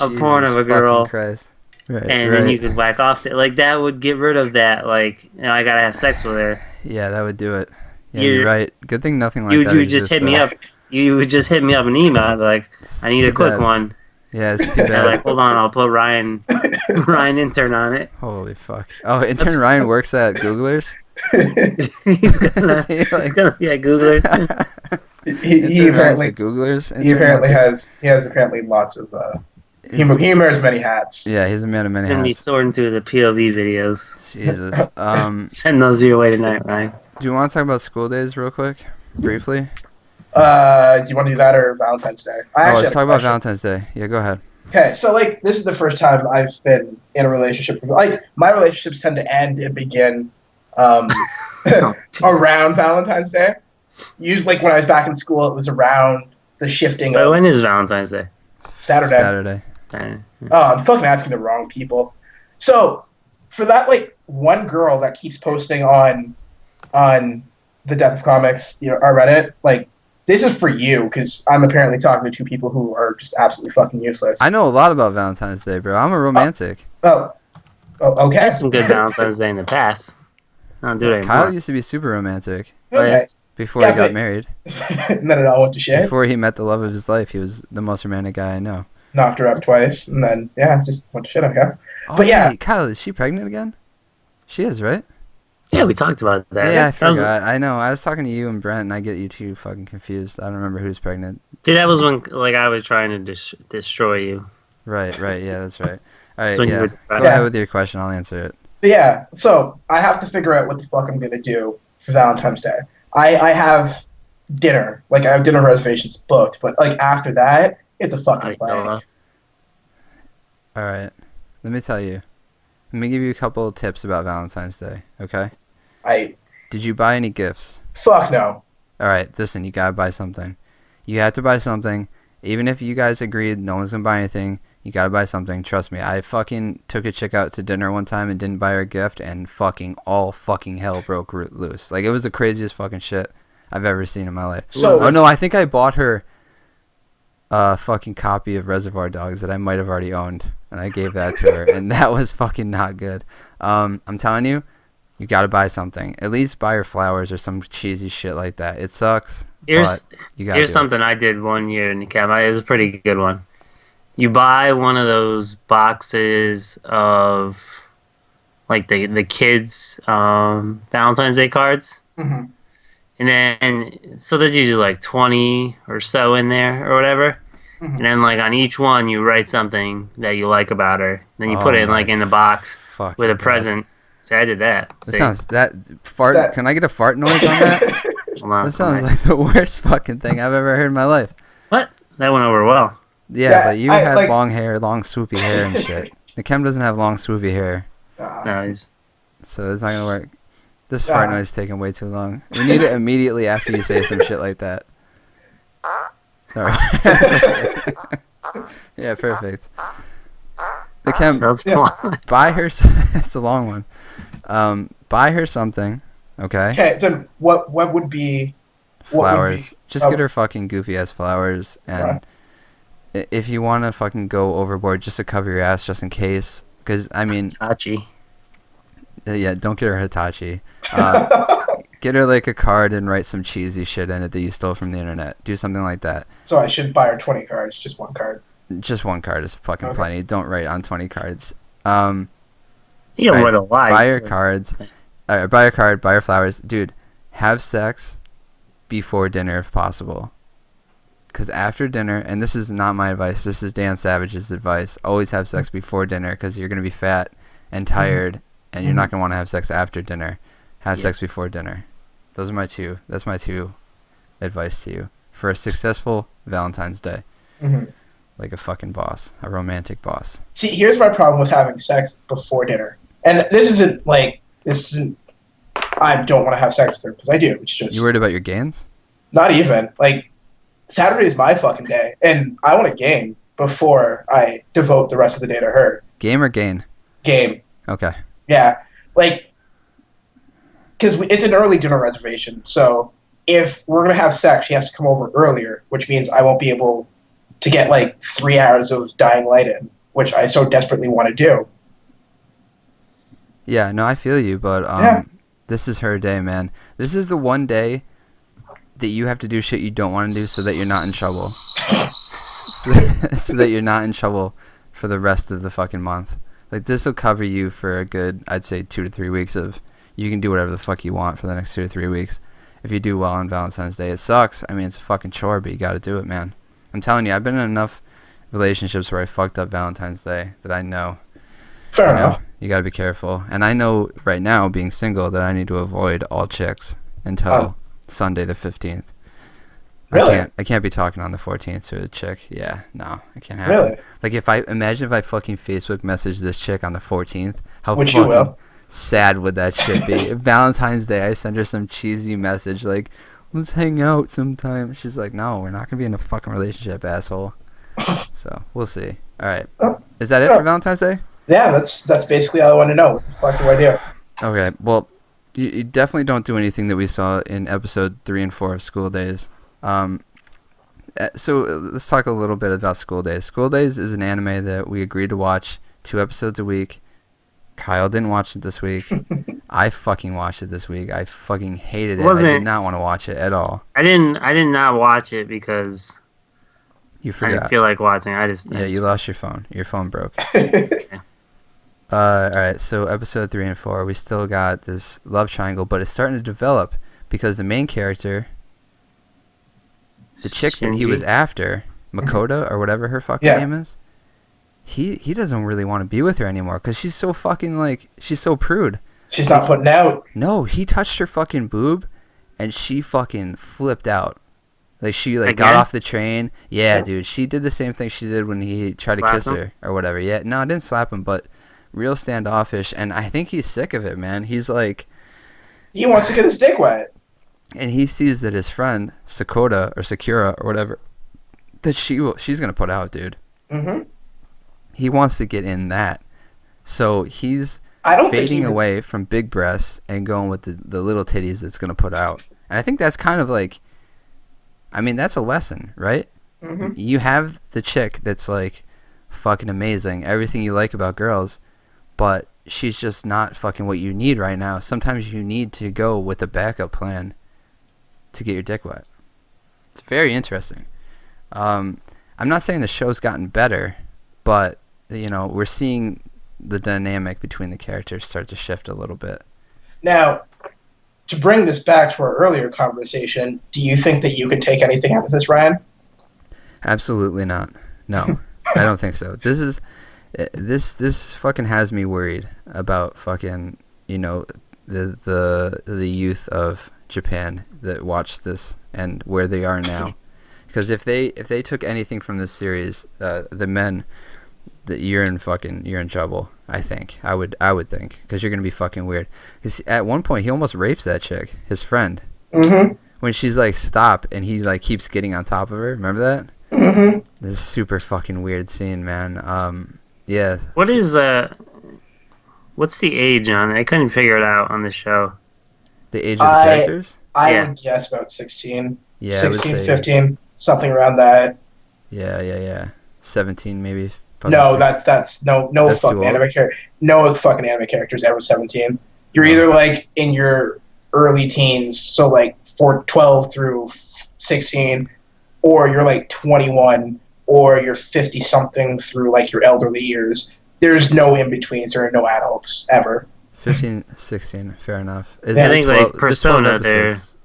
A porn of a girl, Christ. Right, and then you could whack off. Like that would get rid of that. Like I gotta have sex with her. Yeah, that would do it. Yeah, you're right. Good thing nothing like that. You would just hit me up. You would just hit me up an email. I'd be like, I need a quick one. Yeah, it's too bad. Like, hold on, I'll put Ryan intern on it. Holy fuck! Oh, intern Ryan works at Googlers. he's gonna be at Googlers. he apparently Googlers. He has apparently lots of he wears many hats. Yeah, he's a man of many hats. He's gonna be sorting through the POV videos. Jesus. Send those your way tonight, Ryan. Do you want to talk about school days real quick, briefly? Do you want to do that or Valentine's Day? Let's talk about Valentine's Day. Yeah, go ahead. Okay, so this is the first time I've been in a relationship. My relationships tend to end and begin around Valentine's Day. Usually, like when I was back in school, it was around the shifting But of when is Valentine's Day? Saturday. Saturday. Oh, I'm fucking asking the wrong people. So, for that, like, one girl that keeps posting on the Death of Comics, our Reddit, like, this is for you, because I'm apparently talking to two people who are just absolutely fucking useless. I know a lot about Valentine's Day, bro. I'm a romantic. Okay. I had some good Valentine's Day in the past. I don't do it Kyle anymore. used to be super romantic Okay. before he got married. And then it all went to shit. Before he met the love of his life, he was the most romantic guy I know. Knocked her up twice, and then, just went to shit, okay. Oh, But yeah. wait, Kyle, is she pregnant again? She is, right? Yeah, we talked about that. Yeah, I That was- forgot. I know. I was talking to you and Brent, and I get you two fucking confused. I don't remember who's pregnant. Dude, that was when I was trying to destroy you. Right. Yeah, that's right. All right, when you yeah. were Go trying ahead with your question. I'll answer it. But yeah, so I have to figure out what the fuck I'm gonna do for Valentine's Day. I have dinner. Like, I have dinner reservations booked, but, like, after that, it's a fucking blank. All right. Let me tell you. Let me give you a couple of tips about Valentine's Day, okay? Did you buy any gifts? Fuck no. All right, listen, you gotta buy something. You have to buy something. Even if you guys agreed no one's gonna buy anything, you gotta buy something. Trust me. I fucking took a chick out to dinner one time and didn't buy her a gift, and fucking all fucking hell broke loose. Like, it was the craziest fucking shit I've ever seen in my life. So, no, I think I bought her a fucking copy of Reservoir Dogs that I might have already owned, and I gave that to her, and that was fucking not good. I'm telling you, you gotta buy something. At least buy her flowers or some cheesy shit like that. It sucks, but you gotta Here's do something I did one year in the cab. It was a pretty good one. You buy one of those boxes of, like, the kids' Valentine's Day cards. mhm. And then, so there's usually like 20 or so in there or whatever. Mhm. And then, like, on each one, you write something that you like about her. Then you Oh put it, my like, in the box fucking with a God. present. See, I did that. That See? sounds fart. That- Can I get a fart noise on that? Hold on. That sounds Alright. like the worst fucking thing I've ever heard in my life. What? That went over well. Yeah, Yeah, but you I- had like- long hair, long swoopy hair and shit. Nakem doesn't have long swoopy hair, No, he's... so it's not gonna work. This fart noise is taking way too long. We need it immediately after you say some shit like that. Alright. Yeah, perfect. Nakem, That's Yeah. long. buy her. It's a long one. Buy her something, okay? Okay, then what would be... what would Flowers. be- Just oh. get her fucking goofy ass flowers, and if you want to fucking go overboard just to cover your ass, just in case, because I mean, Tachi. yeah, don't get her Hitachi. Get her like a card and write some cheesy shit in it that you stole from the internet. Do something like that. So I shouldn't buy her 20 cards, just one card. Just one card is fucking Okay. plenty. Don't write on 20 cards. You don't Right. write a lie. Buy her cards. Buy her card. Buy her flowers. Dude, have sex before dinner if possible. Because after dinner, and this is not my advice, this is Dan Savage's advice, always have sex before dinner because you're going to be fat and tired, and you're not going to want to have sex after dinner. Have sex before dinner. That's my two advice to you for a successful Valentine's Day. Mhm. Like a fucking boss, a romantic boss. See, here's my problem with having sex before dinner. And this isn't, I don't want to have sex with her, because I do. It's just... You worried about your gains? Not even. Like, Saturday is my fucking day, and I want to game before I devote the rest of the day to her. Game or gain? Game. Okay. Yeah. Like, because it's an early dinner reservation, so if we're going to have sex, she has to come over earlier, which means I won't be able to get, 3 hours of dying light in, which I so desperately want to do. Yeah, no, I feel you, but Yeah. this is her day, man. This is the one day that you have to do shit you don't want to do so that you're not in trouble. so that you're not in trouble for the rest of the fucking month. Like, this will cover you for a good, I'd say, 2 to 3 weeks of, you can do whatever the fuck you want for the next 2 to 3 weeks. If you do well on Valentine's Day. It sucks. I mean, it's a fucking chore, but you gotta do it, man. I'm telling you, I've been in enough relationships where I fucked up Valentine's Day that I know. Fair You know, enough. you gotta be careful. And I know right now, being single, that I need to avoid all chicks until Sunday the 15th. Really? I can't be talking on the 14th to a chick. Yeah, no, I can't have Really? it. Like, if I fucking Facebook message this chick on the 14th, how Which you fucking will. sad would that shit be? If Valentine's Day, I send her some cheesy message like, let's hang out sometime. She's like, no, we're not gonna be in a fucking relationship, asshole. So we'll see. All right, is that it for Valentine's Day? Yeah, that's basically all I want to know. What the fuck do I do? Okay, well, you definitely don't do anything that we saw in episode 3 and 4 of School Days. So let's talk a little bit about School Days. School Days is an anime that we agreed to watch 2 episodes a week. Kyle didn't watch it this week. I fucking watched it this week. I fucking hated it. I did not want to watch it at all. I did not watch it because you forgot. I didn't feel like watching. You lost your phone. Your phone broke. All right, so episode 3 and 4, we still got this love triangle, but it's starting to develop because the main character, the chick that he was after, Makoto or whatever her fucking name is, he doesn't really want to be with her anymore because she's so fucking she's so prude. She's not putting out. No, he touched her fucking boob, and she fucking flipped out. She got off the train. Yeah, dude, she did the same thing she did when he tried to kiss her or whatever. Yeah, no, I didn't slap him, but real standoffish, and I think he's sick of it, man. He's like, he wants to get his dick wet, and he sees that his friend Sakura or whatever, that she's gonna put out, dude. He wants to get in that, so he's fading away from big breasts and going with the little titties that's gonna put out. And I think that's kind of that's a lesson, right? You have the chick that's like fucking amazing, everything you like about girls, but she's just not fucking what you need right now. Sometimes you need to go with a backup plan to get your dick wet. It's very interesting. I'm not saying the show's gotten better, but we're seeing the dynamic between the characters start to shift a little bit. Now, to bring this back to our earlier conversation, do you think that you can take anything out of this, Ryan? Absolutely not. No, I don't think so. This fucking has me worried about fucking the youth of Japan that watch this and where they are now. Because if they took anything from this series, the men, that you're in trouble. I think I would think, because you're gonna be fucking weird. Because at one point he almost rapes that chick, his friend. When she's like stop, and he like keeps getting on top of her. Remember that? This is super fucking weird scene, man. Yeah. What's the age on it? I couldn't figure it out on the show. The age of the characters? I would guess about 16. Yeah, 16, 15, something around that. Yeah. 17 maybe. No, that's no fucking anime character. No fucking anime characters ever 17. You're either like in your early teens, so like 12 through 16, or you're like 21, or you're 50 something through like your elderly years. There's no in betweens. There are no adults ever. 15, 16, fair enough. I think 12, like Persona,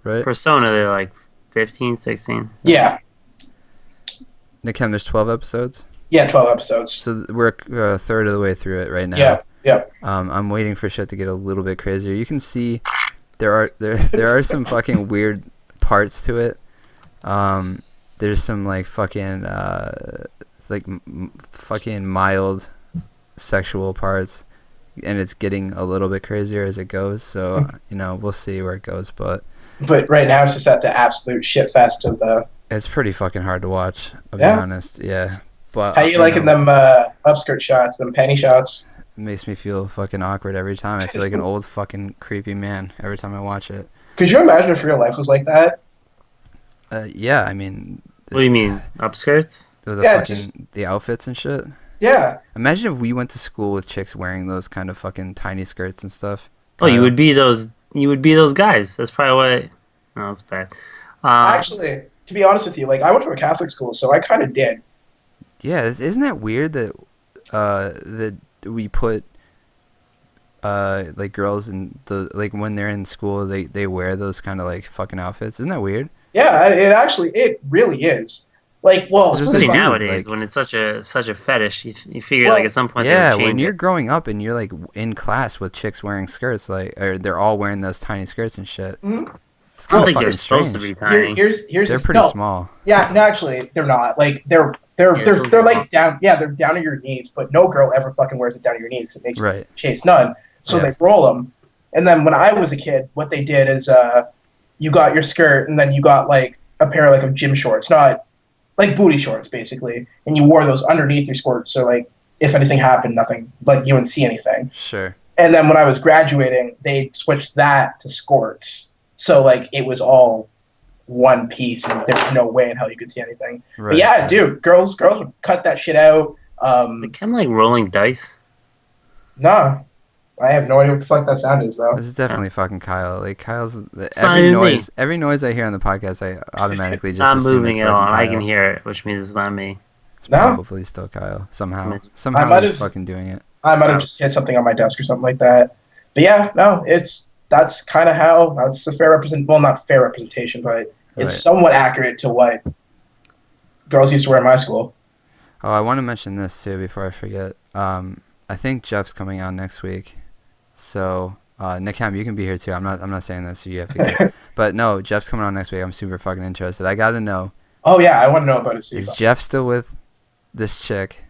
right? Persona, they're like 15, 16. Yeah. Nikem, there's 12 episodes. Yeah, 12 episodes. So we're a third of the way through it right now. Yeah. I'm waiting for shit to get a little bit crazier. You can see there are some fucking weird parts to it. There's some like fucking fucking mild sexual parts, and it's getting a little bit crazier as it goes. So we'll see where it goes, but right now it's just at the absolute shit fest of the. It's pretty fucking hard to watch. I'll be honest. Yeah. But how you liking them upskirt shots, them panty shots? It makes me feel fucking awkward every time. I feel like an old fucking creepy man every time I watch it. Could you imagine if real life was like that? Yeah, I mean. What do you mean, upskirts? The outfits and shit. Yeah. Imagine if we went to school with chicks wearing those kind of fucking tiny skirts and stuff. Oh, you would be those. You would be those guys. That's probably what. No, that's bad. Actually, to be honest with you, like I went to a Catholic school, so I kind of did. Yeah, isn't that weird that that we put like girls in when they're in school they wear those kind of like fucking outfits? Isn't that weird? Yeah, it really is. Like, well, especially nowadays when it's such a fetish, you figure like at some point. Yeah, when you're growing up and you're like in class with chicks wearing skirts, or they're all wearing those tiny skirts and shit. Mm-hmm. I don't think they're supposed to be tiny. They're pretty small. Yeah, no, actually, they're not. Like they're like down. Yeah, they're down to your knees. But no girl ever fucking wears it down to your knees. It makes you chase none. So they roll them. And then when I was a kid, what they did is you got your skirt, and then you got like a pair like of gym shorts, not like booty shorts, basically, and you wore those underneath your skirts, so like if anything happened, nothing, like you wouldn't see anything. Sure. And then when I was graduating, they switched that to skirts, so like it was all one piece, and there's no way in hell you could see anything. Right. But yeah, dude, girls would cut that shit out. Like, kind of like rolling dice. Nah, I have no idea what the fuck that sound is though. This is definitely fucking Kyle. Like Kyle's not every even noise, me. every noise I hear on the podcast, I automatically just Not assume moving it's at fucking all. Kyle. I can hear it, which means it's not me. It's No? probably still Kyle somehow. I Somehow might he's have- fucking doing it. I might have just hit something on my desk or something like that. But yeah, no, that's kind of how that's a fair not fair representation, but it's Right. somewhat accurate to what girls used to wear in my school. Oh, I want to mention this too before I forget. I think Jeff's coming on next week, so Nick Ham, you can be here too. I'm not saying this, so you have to get. But no, Jeff's coming on next week. I'm super fucking interested. I gotta know. Oh yeah, I want to know about it. Is Too. Jeff still with this chick?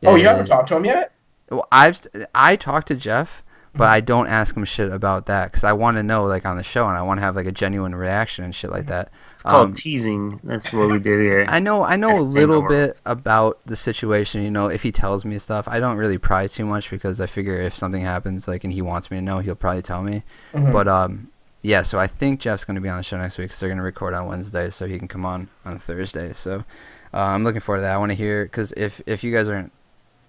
Oh, you haven't talked to him yet? Well, I talked to Jeff, but I don't ask him shit about that because I want to know like on the show, and I want to have like a genuine reaction and shit like that. It's called teasing. That's what we do here. I know a Entertainment little world. bit about the situation. You know, if he tells me stuff, I don't really pry too much because I figure if something happens, like, and he wants me to know, he'll probably tell me. Mhm. But yeah. So I think Jeff's gonna be on the show next week. Because they're gonna record on Wednesday, so he can come on Thursday. So I'm looking forward to that. I want to hear because if you guys aren't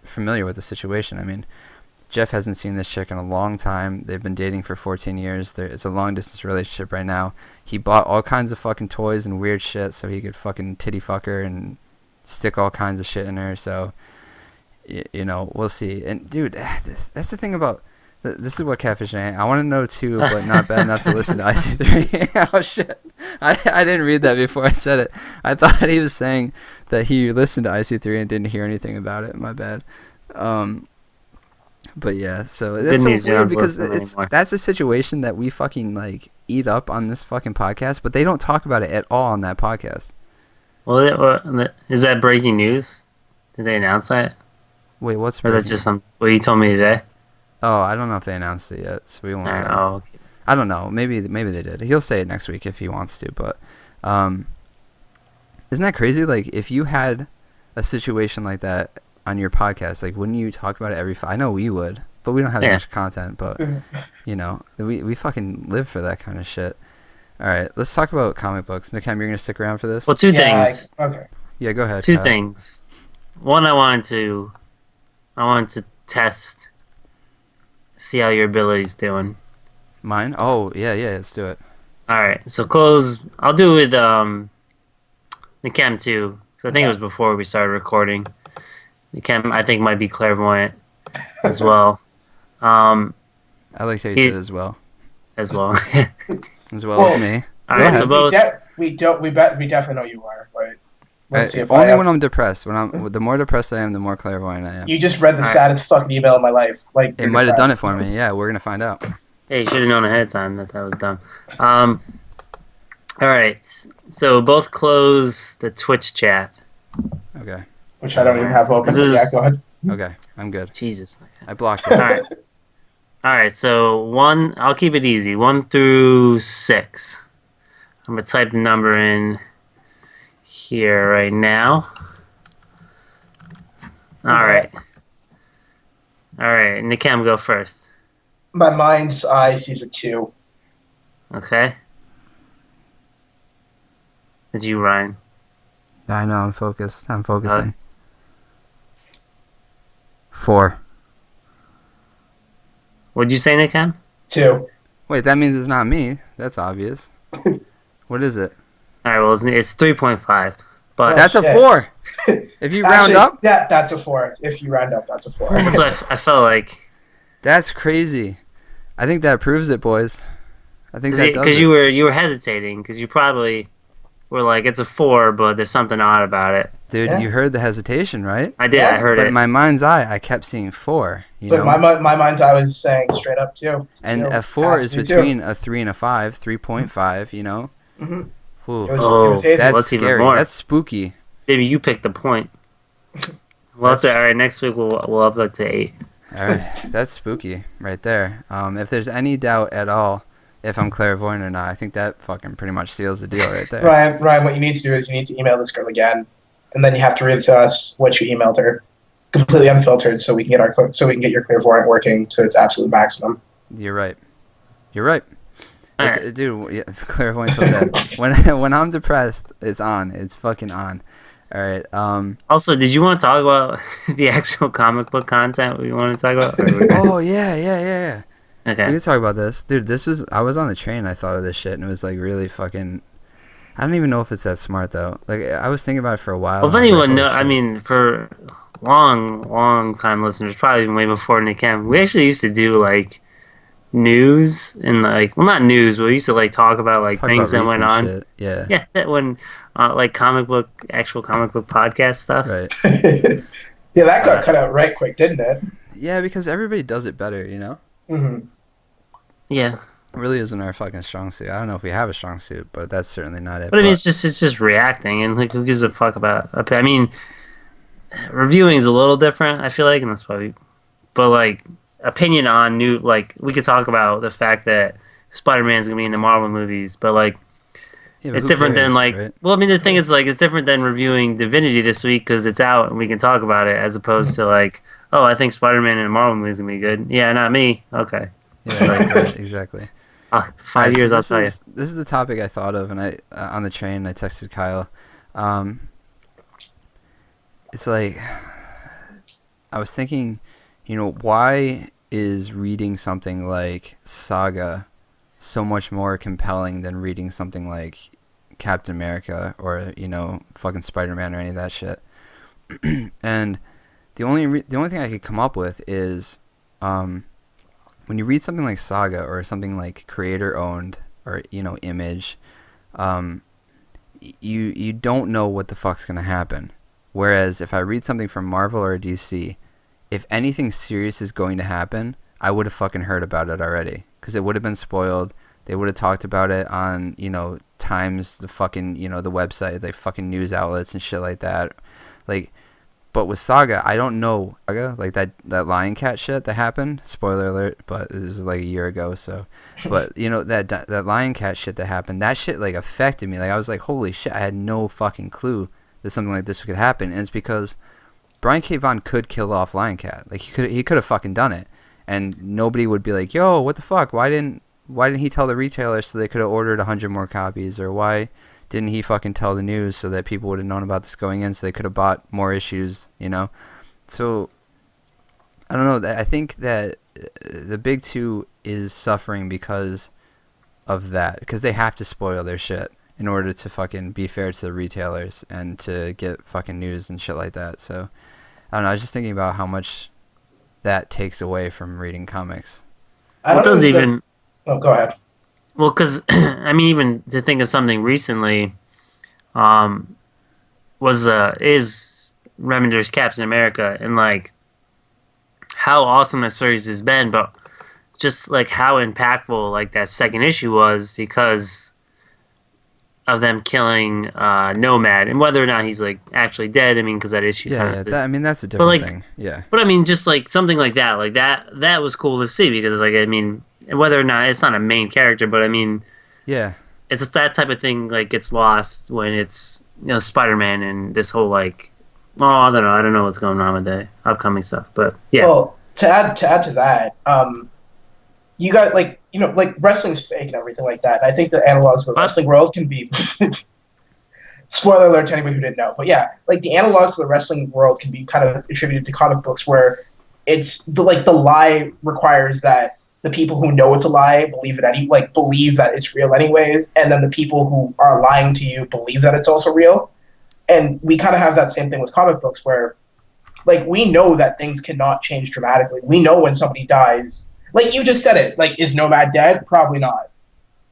familiar with the situation, I mean, Jeff hasn't seen this chick in a long time. They've been dating for 14 years. It's a long distance relationship right now. He bought all kinds of fucking toys and weird shit so he could fucking titty fuck her and stick all kinds of shit in her. So, you know, we'll see. And dude, that's the thing about this is what catfish ain't. I want to know too, but not bad enough to listen to IC3. Oh shit, I didn't read that before I said it. I thought he was saying that he listened to IC3 and didn't hear anything about it. My bad. But yeah, so that's Good so news, you're weird not because listening anymore. that's a situation that we fucking like eat up on this fucking podcast, but they don't talk about it at all on that podcast. Well, is that breaking news? Did they announce that? Wait, what's Or that's just what you told me today? Oh, I don't know if they announced it yet, so we won't say. Oh, okay. I don't know. Maybe they did. He'll say it next week if he wants to. But isn't that crazy? Like, if you had a situation like that on your podcast, like, wouldn't you talk about it every? I know we would, but we don't have that much content. But you know, we fucking live for that kind of shit. All right, let's talk about comic books. Nick, you're gonna stick around for this? Well, two things. Okay. Yeah, go ahead. Two Kyle. things. One, I wanted to test, see how your ability's doing. Mine? Oh, yeah, let's do it. All right, so close. I'll do it with the chem too, because I think it was before we started recording. The chem, I think, might be clairvoyant as well. I like how you said as well. As well. As well as me. All Go right, ahead. so both. We definitely know you are, but let's see if Only I when I'm depressed. The more depressed I am, the more clairvoyant I am. You just read the saddest fucking email of my life. Like, It might have done it for me. Yeah, we're gonna find out. Hey, you should have known ahead of time that was dumb. All right, so both close the Twitch chat. Okay. Which I don't even have open. This But is- yeah, go ahead. Okay, I'm good. Jesus. I blocked All it. right. All right, so I'll keep it easy. 1 through 6. I'm gonna type the number in here right now. All right. All right, Nikem, go first. My mind's eye sees a 2. Okay. It's you, Ryan. I know. I'm focused. I'm focusing. 4. What'd you say, Nikem? 2. Wait, that means it's not me. That's obvious. What is it? All right, well, it's 3.5. But That's a shit. 4. If you round Actually, up, yeah, that's a 4. If you round up, that's a 4. that's what I felt like. that's crazy. I think that proves it, boys. I think that does Because it. you were hesitating, because you probably were like, it's a 4, but there's something odd about it. Dude, Yeah. you heard the hesitation, right? I did, Yeah, I heard But it. in my mind's eye, I kept seeing 4. You But know? my mind's eye was saying straight up 2. It's And 2. a 4 Has is to be 2. between a 3 and a 5, 3.5, you know? Mhm. Ooh, It was Oh, hazy. that's what's even scary. more? That's spooky. Maybe you picked the point. Well, all right, next week we'll up that to 8. All right, that's spooky right there. If there's any doubt at all if I'm clairvoyant or not. I think that fucking pretty much seals the deal right there. Ryan, what you need to do is you need to email this girl again, and then you have to read it to us what you emailed her, completely unfiltered, so we can get your clairvoyant working to its absolute maximum. You're right. Right. Dude, yeah, clairvoyant till dead. When I'm depressed, it's on. It's fucking on. All right. Also, did you want to talk about the actual comic book content we want to talk about? Oh yeah. Okay. We can talk about this, dude. I was on the train. I thought of this shit, and it was like really fucking. I don't even know if it's that smart though. Like I was thinking about it for a while. Well, if anyone knows, I mean, for long time listeners, probably even way before Nick Cam, we actually used to do like news and like, well, not news, but we used to like talk about like things that went on. Shit. Yeah. Yeah, that when like actual comic book podcast stuff. Right. Yeah, that got cut out right quick, didn't it? Yeah, because everybody does it better, you know. Mm-hmm. Yeah. It really isn't our fucking strong suit. I don't know if we have a strong suit, but that's certainly not it. But I mean, it's just reacting, and like, who gives a fuck about? I mean, reviewing is a little different. I feel like, and that's probably, but like opinion on new, like we could talk about the fact that Spider-Man's gonna be in the Marvel movies, but like yeah, but it's who different cares, than like. right? Well, I mean, the thing is like it's different than reviewing Divinity this week because it's out and we can talk about it, as opposed to like, oh, I think Spider-Man in a Marvel movie is gonna be good. Yeah, not me. Okay. Yeah, right, exactly. 5 years, I'll tell you. This is the topic I thought of, and I on the train I texted Kyle. It's like I was thinking, you know, why is reading something like Saga so much more compelling than reading something like Captain America or, you know, fucking Spider-Man or any of that shit? And the only thing I could come up with is when you read something like Saga or something like creator owned or, you know, Image, you don't know what the fuck's gonna happen. Whereas if I read something from Marvel or DC, if anything serious is going to happen, I would have fucking heard about it already, because it would have been spoiled. They would have talked about it on, you know, Times, the fucking, you know, the website, like fucking news outlets and shit like that. Like, but with Saga, I don't know. Saga, like that Lion Cat shit that happened. Spoiler alert, but it was like a year ago. So, but you know that Lion Cat shit that happened. That shit like affected me. Like I was like, holy shit, I had no fucking clue that something like this could happen. And it's because Brian K. Vaughan could kill off Lion Cat. Like he could have fucking done it, and nobody would be like, yo, what the fuck? Why didn't he tell the retailers so they could have ordered 100 more copies, or why didn't he fucking tell the news so that people would have known about this going in so they could have bought more issues, you know? So, I don't know. I think that the big two is suffering because of that. Because they have to spoil their shit in order to fucking be fair to the retailers and to get fucking news and shit like that. So, I don't know. I was just thinking about how much that takes away from reading comims. What does even... Oh, go ahead. Well, because I mean, even to think of something recently, is Remender's Captain America, and like how awesome that series has been, but just like how impactful like that second issue was because of them killing Nomad, and whether or not he's like actually dead. I mean, because that issue. I mean, that's a different thing. Yeah. But I mean, just like something like that was cool to see because like I mean. Whether or not it's not a main character, but I mean, yeah, it's that type of thing like gets lost when it's, you know, Spider-Man and this whole like, oh, I don't know what's going on with the upcoming stuff, but yeah. Well, to add to that, you got like, you know, like wrestling's fake and everything like that. And I think the analogs of the wrestling world can be spoiler alert to anybody who didn't know, but yeah, like the analogs of the wrestling world can be kind of attributed to comic books where it's the lie requires that the people who know it's a lie believe that it's real anyways, and then the people who are lying to you believe that it's also real. And we kind of have that same thing with comic books where, like, we know that things cannot change dramatically. We know when somebody dies. Like, you just said it. Like, is Nomad dead? Probably not.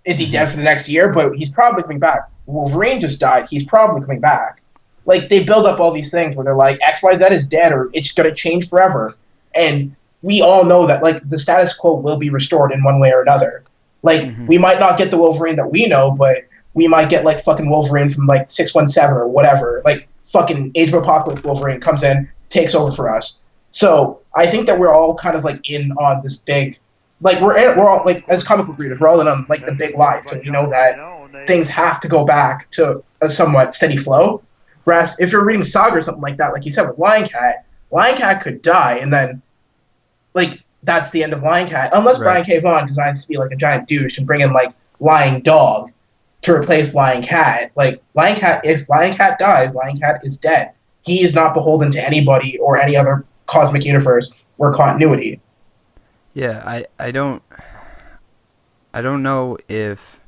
Is he dead for the next year? But he's probably coming back. Wolverine just died. He's probably coming back. Like, they build up all these things where they're like, XYZ is dead, or it's going to change forever. And we all know that, like, the status quo will be restored in one way or another. Like, we might not get the Wolverine that we know, but we might get, like, fucking Wolverine from, like, 617 or whatever. Like, fucking Age of Apocalypse Wolverine comes in, takes over for us. So I think that we're all kind of, like, in on this big like we're all like as comic book readers, we're all in on like the big lie, so we know that things have to go back to a somewhat steady flow. Whereas if you're reading Saga or something like that, like you said with Lion Cat could die, and then like that's the end of Lion Cat, unless Brian K. Vaughan decides to be like a giant douche and bring in like Lying Dog to replace Lion Cat. Like Lion Cat, if Lion Cat dies, Lion Cat is dead. He is not beholden to anybody or any other cosmic universe or continuity. Yeah, I don't know if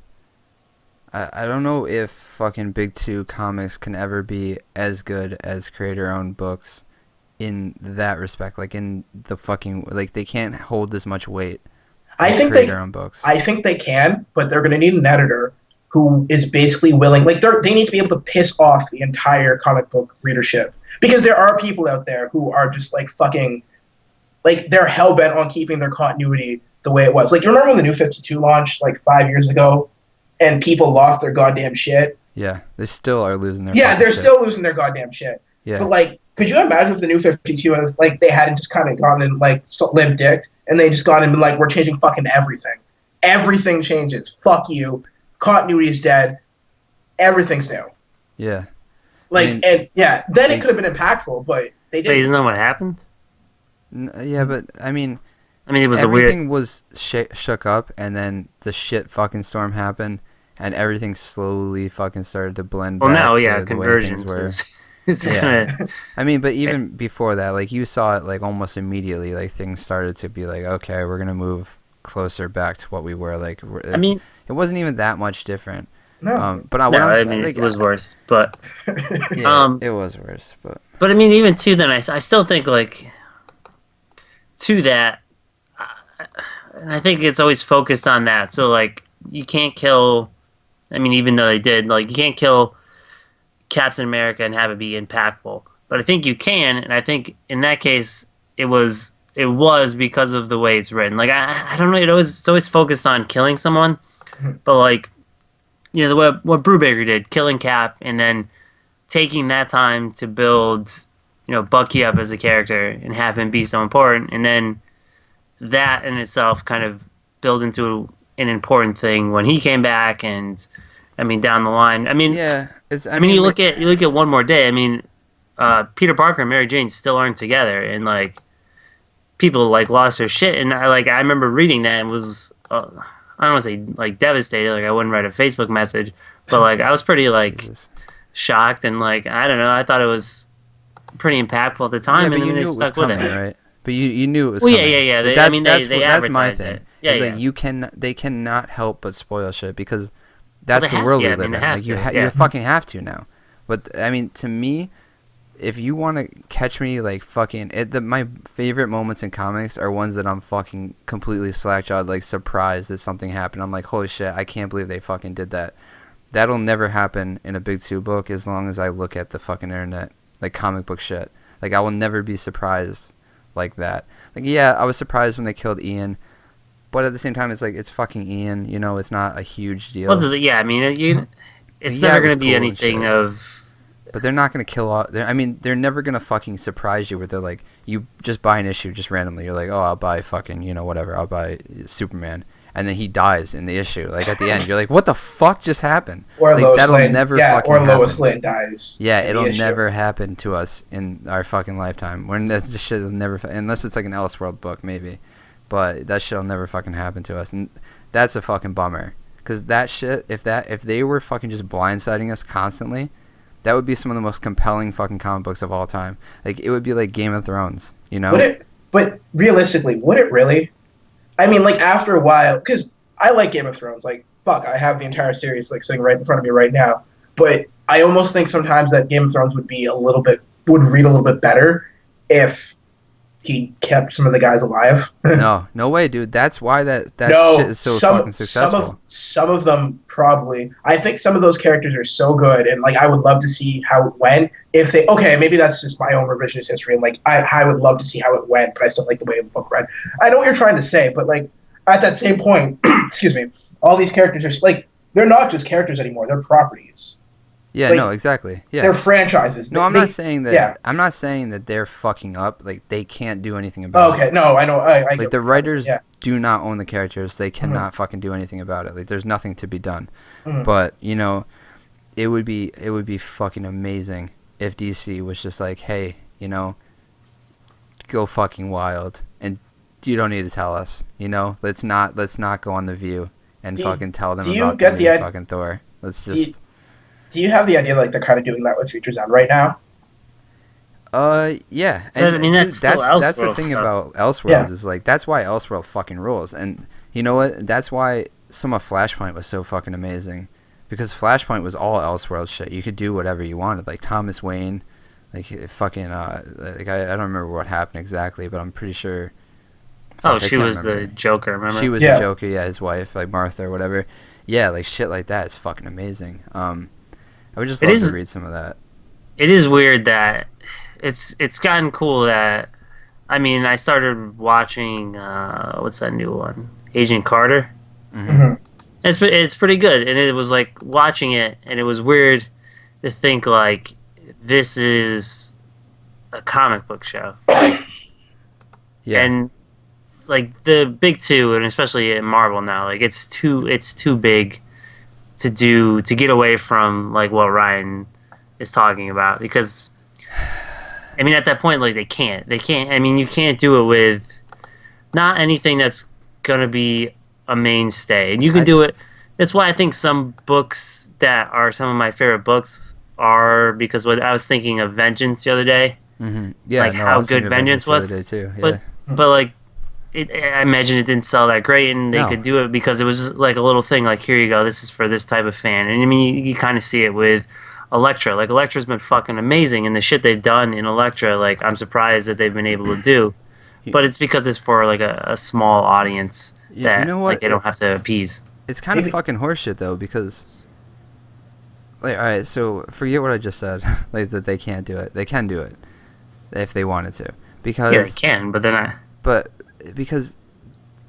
I don't know if fucking Big Two comics can ever be as good as creator-owned books in that respect. Like in the fucking like they can't hold as much weight. I think creator-owned books. I think they can, but they're going to need an editor who is basically willing. Like they need to be able to piss off the entire comic book readership, because there are people out there who are just like fucking. Like, they're hell-bent on keeping their continuity the way it was. Like, you remember when the New 52 launched, like, 5 years ago, and people lost their goddamn shit? Yeah, they still are losing their Yeah, they're still losing their goddamn shit. Yeah. But, like, could you imagine if the New 52, if, like, they hadn't just kind of gone and, like, limp dick, and they just gone and been like, we're changing fucking everything. Everything changes. Fuck you. Continuity is dead. Everything's new. Yeah. Like, I mean, and, yeah, then it could have been impactful, but they didn't. Wait, isn't that what happened? Yeah, but it was everything was shook up, and then the shit fucking storm happened, and everything slowly fucking started to blend back to the way things were. It's gonna... I mean, but even before that, like you saw it like almost immediately, like things started to be like, okay, we're gonna move closer back to what we were. Like, it wasn't even that much different. No, but it was worse. But it was worse. But I mean, even to then, I still think like. To that, and I think it's always focused on that. So, like, you can't kill... I mean, even though they did, like, you can't kill Captain America and have it be impactful. But I think you can, and I think in that case, it was because of the way it's written. Like, I don't know, it's always focused on killing someone, but, like, you know, what Brubaker did, killing Cap, and then taking that time to build... you know, Bucky up as a character and have him be so important, and then that in itself kind of build into an important thing when he came back, and I mean down the line. I mean, yeah, you look at One More Day. I mean, Peter Parker and Mary Jane still aren't together, and like people like lost their shit, and I remember reading that and was I don't want to say like devastated. Like I wouldn't write a Facebook message, but like I was pretty like shocked, and like I don't know. I thought it was pretty impactful at the time, and then they stuck with it, right? But you knew it was coming. Yeah. They That's my thing. It. Yeah, like they cannot help but spoil shit, because that's the world we live in. Like you fucking have to now. But I mean, to me, if you want to catch me like fucking my favorite moments in comics are ones that I'm fucking completely slack-jawed, like surprised that something happened. I'm like, holy shit, I can't believe they fucking did that. That'll never happen in a Big Two book as long as I look at the fucking internet. Like comic book shit. Like I will never be surprised like that. Like yeah, I was surprised when they killed Ian, but at the same time, it's like it's fucking Ian. You know, it's not a huge deal. Yeah, I mean, it's never gonna be anything of. But they're not gonna kill all. They're never gonna fucking surprise you where they're like, you just buy an issue just randomly. You're like, oh, I'll buy fucking whatever. I'll buy Superman. And then he dies in the issue. Like at the end, you're like, "What the fuck just happened?" Or like, Lois Lane. Never or Lois Lane dies. Yeah, it'll never happen to us in our fucking lifetime. When that's just shit will never, unless it's like an Elseworld book, maybe. But that shit'll never fucking happen to us, and that's a fucking bummer. Because that shit, if they were fucking just blindsiding us constantly, that would be some of the most compelling fucking comic books of all time. Like it would be like Game of Thrones, you know? But realistically, would it really? I mean, like, after a while, because I like Game of Thrones. Like, fuck, I have the entire series, like, sitting right in front of me right now. But I almost think sometimes that Game of Thrones would read a little bit better if he kept some of the guys alive. No way, dude. That's why that shit is so fucking successful. Some of them probably. I think some of those characters are so good, and like I would love to see how it went. Maybe that's just my own revisionist history, and like I would love to see how it went, but I still like the way the book read. I know what you're trying to say, but like at that same point, excuse me, all these characters are like they're not just characters anymore; they're properties. Yeah, Like, no, exactly. Yeah. they're franchises. No, I'm not saying that. Yeah. I'm not saying that they're fucking up. Like they can't do anything about it. Okay, no, I know. I Like get the what you're trying to say, writers yeah. do not own the characters. They Mm-hmm. cannot fucking do anything about it. Like there's nothing to be done. Mhm. But you know, it would be fucking amazing if DC was just like, hey, you know, go fucking wild, and you don't need to tell us. You know, let's not go on The View and fucking tell them do you about get the the new id- fucking Thor. Let's Do you, just. do you have the idea like they're kind of doing that with Future's End right now? Yeah, But, and I mean, that's still that's the Elseworld thing stuff. about Elseworlds Yeah. is like that's why Elseworld fucking rules, and you know what? That's why some of Flashpoint was so fucking amazing, because Flashpoint was all Elseworld shit. You could do whatever you wanted, like Thomas Wayne, like fucking like I don't remember what happened exactly, but I'm pretty sure. Oh, Fuck, I she can't was the remember. Joker, remember? She was Yeah. the Joker, yeah, his wife, like Martha or whatever. Yeah, like shit like that is fucking amazing. I would just It love is- to read some of that. It is weird that it's gotten cool that I mean I started watching what's that new one, Agent Carter. Mhm. It's pretty good, and it was like watching it, and it was weird to think like this is a comic book show, Yeah, and like the big two, and especially in Marvel now, like it's too big to get away from like what Ryan is talking about, because I mean at that point like they can't I mean you can't do it with not anything that's gonna be a mainstay, and you can do it. That's why I think some books that are some of my favorite books are, because what I was thinking of Vengeance the other day, yeah. like no, how I was thinking good of Vengeance the was. other day too. Yeah. But like I imagine it didn't sell that great, and they No. could do it because it was just like a little thing. Like, here you go, this is for this type of fan. And I mean, you kind of see it with Elektra. Like, Elektra's been fucking amazing, and the shit they've done in Elektra, like, I'm surprised that they've been able to do. But it's because it's for like a small audience Yeah, that you know what? like they don't have to appease. It's kind of Maybe- fucking horseshit though, because like, all right, so forget what I just said, like that they can't do it. They can do it if they wanted to, because Yeah, they can, but then because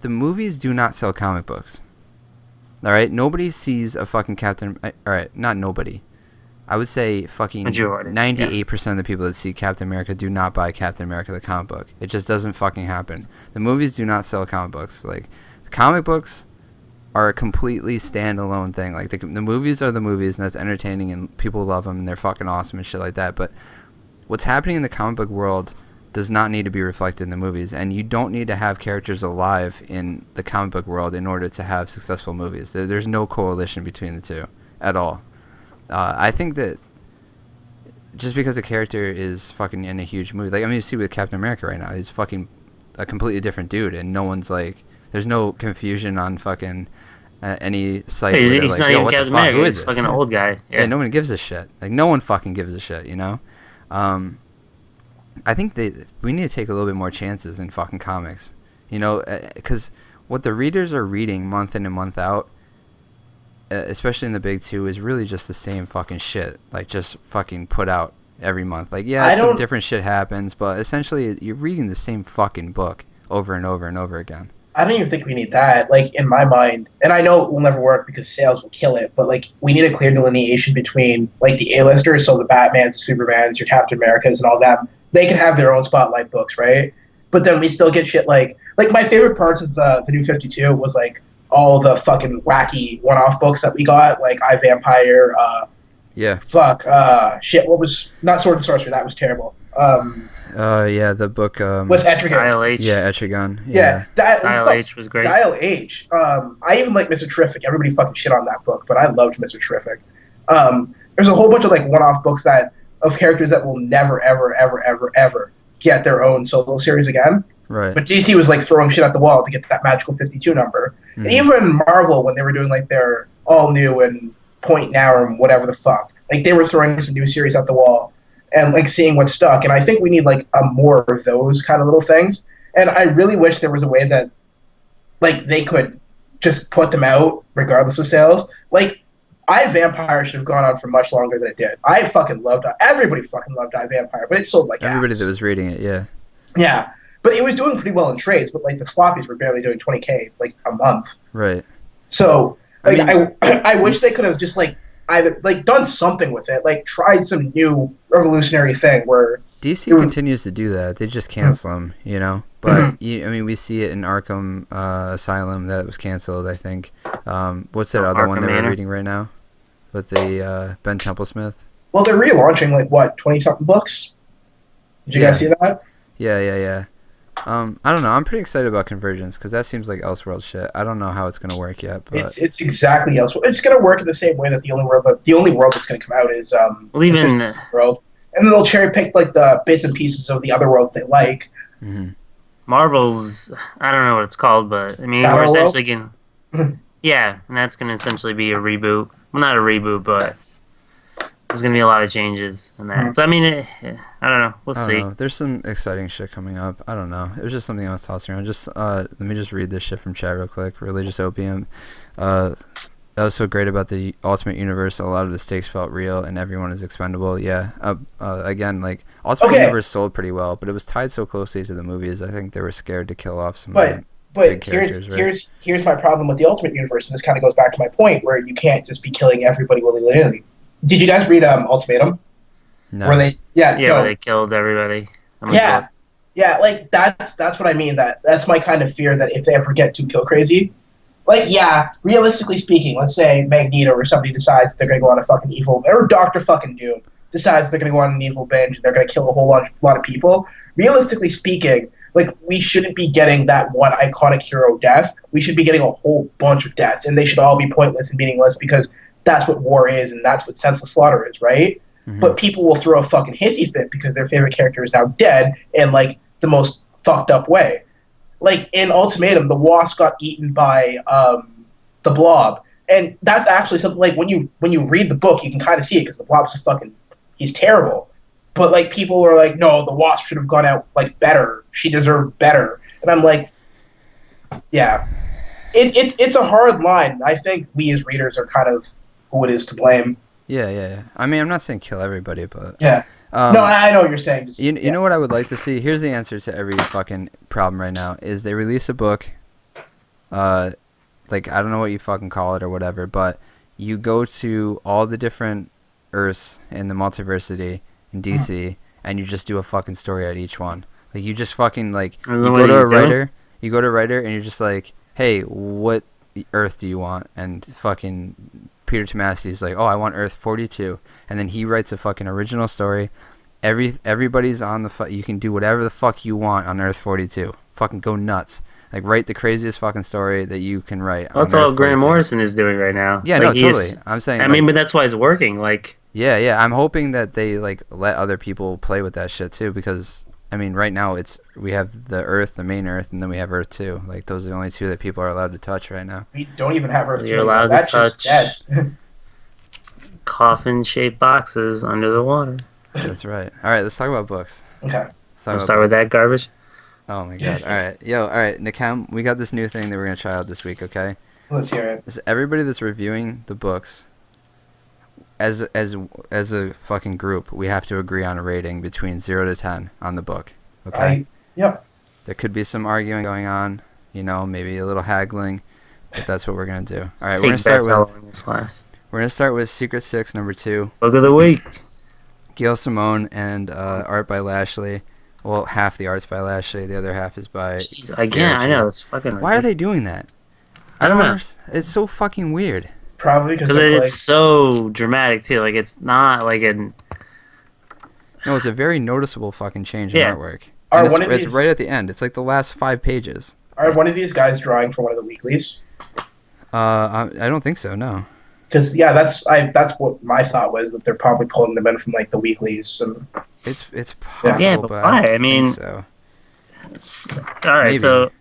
the movies do not sell comic books. All right, nobody sees a fucking Captain. All right, not nobody. I would say fucking Majority, 98% of the people that see Captain America do not buy Captain America the comic book. It just doesn't fucking happen. The movies do not sell comic books. Like, the comic books are a completely standalone thing. Like, the movies are the movies, and that's entertaining, and people love them, and they're fucking awesome and shit like that. But what's happening in the comic book world does not need to be reflected in the movies, and you don't need to have characters alive in the comic book world in order to have successful movies. There's no correlation between the two at all. I think that just because a character is fucking in a huge movie, like, I mean, you see with Captain America right now, he's fucking a completely different dude, and no one's like, there's no confusion on fucking any site. he's, where they're he's like, not yo, even what Captain the fuck? America. Who He's is a this? fucking old guy. Yeah, no one gives a shit. Like, no one fucking gives a shit, you know? I think we need to take a little bit more chances in fucking comics, you know? Because what the readers are reading month in and month out, especially in the big two, is really just the same fucking shit. Like, just fucking put out every month. Like, yeah, some different shit happens, but essentially you're reading the same fucking book over and over and over again. I don't even think we need that. Like, in my mind, and I know it will never work because sales will kill it, but like, we need a clear delineation between like the A-listers, so the Batmans, the Supermans, your Captain Americas, and all that. They can have their own spotlight books, right? But then we still get shit like my favorite parts of the New 52 was like all the fucking wacky one-off books that we got, like I, Vampire, Yeah. shit, what was, not Sword and Sorcery, that was terrible. Yeah, the book. With Etrigan. Dial H. Yeah, Etrigan. Yeah. Dial H was great. Dial H. I even like Mr. Terrific. Everybody fucking shit on that book, but I loved Mr. Terrific. There's a whole bunch of like one-off books of characters that will never, ever, ever, ever, ever get their own solo series again. Right. But DC was like throwing shit at the wall to get that magical 52 number. Mhm. And even Marvel, when they were doing like their all new and Point Now or whatever the fuck, like they were throwing some new series at the wall and like seeing what stuck. And I think we need like more of those kind of little things. And I really wish there was a way that like they could just put them out regardless of sales. Like, I, Vampire should have gone on for much longer than it did. I fucking loved it. Everybody fucking loved I, Vampire, but it sold like Everybody ass. that was reading it, yeah. Yeah, but it was doing pretty well in trades, but like the floppies were barely doing 20K like a month. Right. So like I mean, I wish they could have just like either like done something with it, like tried some new revolutionary thing where DC it was. continues to do that. They just cancel them, you know. But I mean, we see it in Arkham Asylum that was canceled. I think. What's that other one Arkham that we're Manor? reading right now, with the Ben Templesmith? Well, they're relaunching like what 20-something books. Did you Yeah. guys see that? Yeah. I don't know. I'm pretty excited about Convergence because that seems like Elseworld shit. I don't know how it's gonna work yet, but It's exactly else. It's gonna work in the same way that the only world that's gonna come out is Well, even the Fantasy world, and then they'll cherry pick like the bits and pieces of the other world they like. Marvel's, I don't know what it's called, but I mean, we're Battle World? essentially getting, yeah, and that's going to essentially be a reboot. Well, not a reboot, but there's going to be a lot of changes in that. So, I mean, I don't know. We'll I see. don't know. There's some exciting shit coming up. I don't know. It was just something I was tossing around. Just let me just read this shit from chat real quick. Religious Opium. That was so great about the Ultimate Universe. A lot of the stakes felt real, and everyone is expendable. Yeah. Again, like Ultimate Universe sold pretty well, but it was tied so closely to the movies. I think they were scared to kill off some. But big characters, right? here's my problem with the Ultimate Universe, and this kind of goes back to my point where you can't just be killing everybody willy nilly. Did you guys read Ultimatum? No. Where they Where they killed everybody. Yeah, like that's what I mean. That's my kind of fear that if they ever get too kill crazy, like realistically speaking, let's say Magneto or somebody decides they're gonna go on a fucking evil, or Doctor fucking Doom decides they're gonna go on an evil binge and they're gonna kill a whole lot of people. Realistically speaking, like we shouldn't be getting that one iconic hero death. We should be getting a whole bunch of deaths, and they should all be pointless and meaningless because that's what war is and that's what senseless slaughter is, right? But people will throw a fucking hissy fit because their favorite character is now dead in like the most fucked up way. Like in Ultimatum, the Wasp got eaten by the Blob, and that's actually something like when you read the book, you can kind of see it because the Blob's he's terrible. But like people are like, no, the Wasp should have gone out like better. She deserved better, and I'm like, yeah, it's a hard line. I think we as readers are kind of who it is to blame. Yeah. I mean, I'm not saying kill everybody, but yeah. No, I know what you're saying. Just, you know what I would like to see? Here's the answer to every fucking problem right now: is they release a book, like I don't know what you fucking call it or whatever, but you go to all the different Earths in the multiversity in DC, and you just do a fucking story at each one. Like you just fucking like you go to a writer, and you're just like, hey, what Earth do you want? And fucking Peter Tomasi's like, oh, I want Earth 42, and then he writes a fucking original story. Everybody's on the you can do whatever the fuck you want on Earth 42. Fucking go nuts. Like write the craziest fucking story that you can write. Well, that's all Grant Morrison is doing right now. Yeah, like, no, totally. I'm saying. I mean, but that's why it's working. Like. Yeah. I'm hoping that they like let other people play with that shit too, because I mean, right now we have the Earth, the main Earth, and then we have Earth 2. Like those are the only two that people are allowed to touch right now. We don't even have Earth 2. You're allowed that to touch dead. coffin-shaped boxes under the water. That's right. All right, let's talk about books. Okay. Let's start with that garbage. Oh my god. All right. All right, Nikam, we got this new thing that we're going to try out this week, okay? Let's hear it. So everybody that's reviewing the books as a fucking group, we have to agree on a rating between 0 to 10 on the book. Okay? Yep. There could be some arguing going on, maybe a little haggling, but that's what we're going to do. All right, we're going to start with Secret Six number 2. Book of the week. Gail Simone and art by Lashley. Well, half the art's by Lashley, the other half is by... Jeez, again, I know, it's fucking... Why are they doing that? I don't know. It's so fucking weird. Probably because it's so dramatic, too. Like, it's not like a... No, it's a very noticeable fucking change in artwork. And it's right at the end. It's like the last 5 pages. Are one of these guys drawing for one of the weeklies? I don't think so, no. Because that's what my thought was, that they're probably pulling them in from like the weeklies. And it's possible, yeah, but why? I mean, so. All right, Maybe. so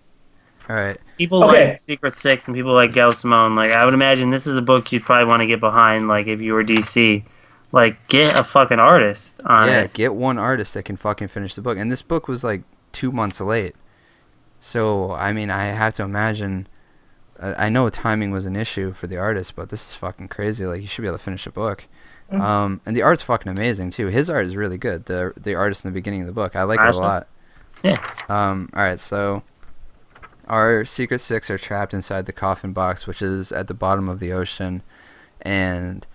all right, people like Secret Six and people like Gail Simone. Like, I would imagine this is a book you'd probably want to get behind. Like, if you were DC, like, get a fucking artist on it. Yeah, get one artist that can fucking finish the book. And this book was like 2 months late, so I mean, I have to imagine. I know timing was an issue for the artist, but this is fucking crazy. Like, you should be able to finish a book. And the art's fucking amazing too. His art is really good. The artist in the beginning of the book, I like it a lot. Yeah. All right, so our Secret Six are trapped inside the coffin box, which is at the bottom of the ocean, and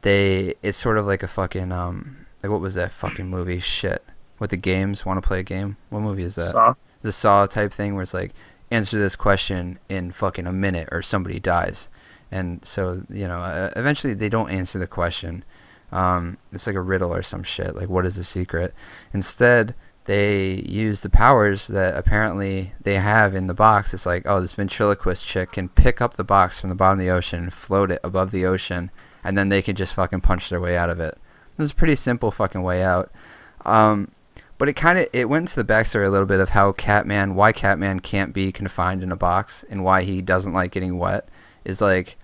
it's sort of like a fucking like what was that fucking movie? Shit. With the games, want to play a game? What movie is that? Saw. The Saw type thing where it's like answer this question in fucking a minute or somebody dies. And so, eventually they don't answer the question. It's like a riddle or some shit. Like, what is the secret? Instead, they use the powers that apparently they have in the box. It's like, oh, this ventriloquist chick can pick up the box from the bottom of the ocean, float it above the ocean, and then they can just fucking punch their way out of it. This is a pretty simple fucking way out. But it went into the backstory a little bit of why Catman can't be confined in a box and why he doesn't like getting wet. Is like,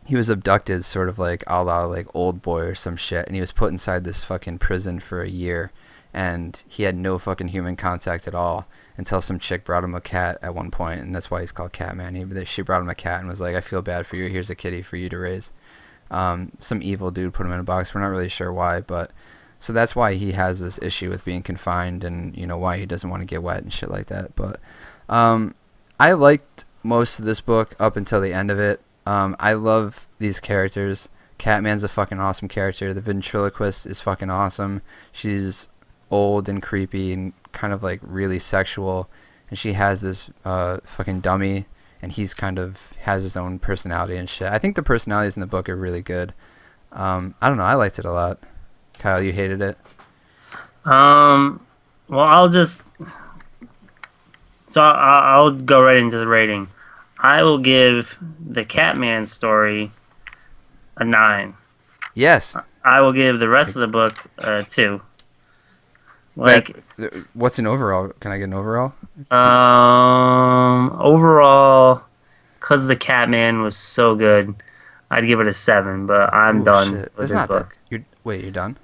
he was abducted sort of like a la like Old Boy or some shit, and he was put inside this fucking prison for a year, and he had no fucking human contact at all until some chick brought him a cat at one point, and that's why he's called Catman. She brought him a cat and was like, I feel bad for you, here's a kitty for you to raise. Some evil dude put him in a box. We're not really sure why, but so that's why he has this issue with being confined, and why he doesn't want to get wet and shit like that. But I liked most of this book up until the end of it. I love these characters. Catman's a fucking awesome character. The ventriloquist is fucking awesome. She's old and creepy and kind of like really sexual, and she has this fucking dummy, and he's kind of has his own personality and shit. I think the personalities in the book are really good. I don't know, I liked it a lot. Kyle, you hated it? Well, I'll go right into the rating. I will give the Catman story a 9. Yes. I will give the rest of the book a 2. Like, what's an overall? Can I get an overall? Overall, because the Catman was so good, I'd give it a 7. But I'm done with this book. You're done?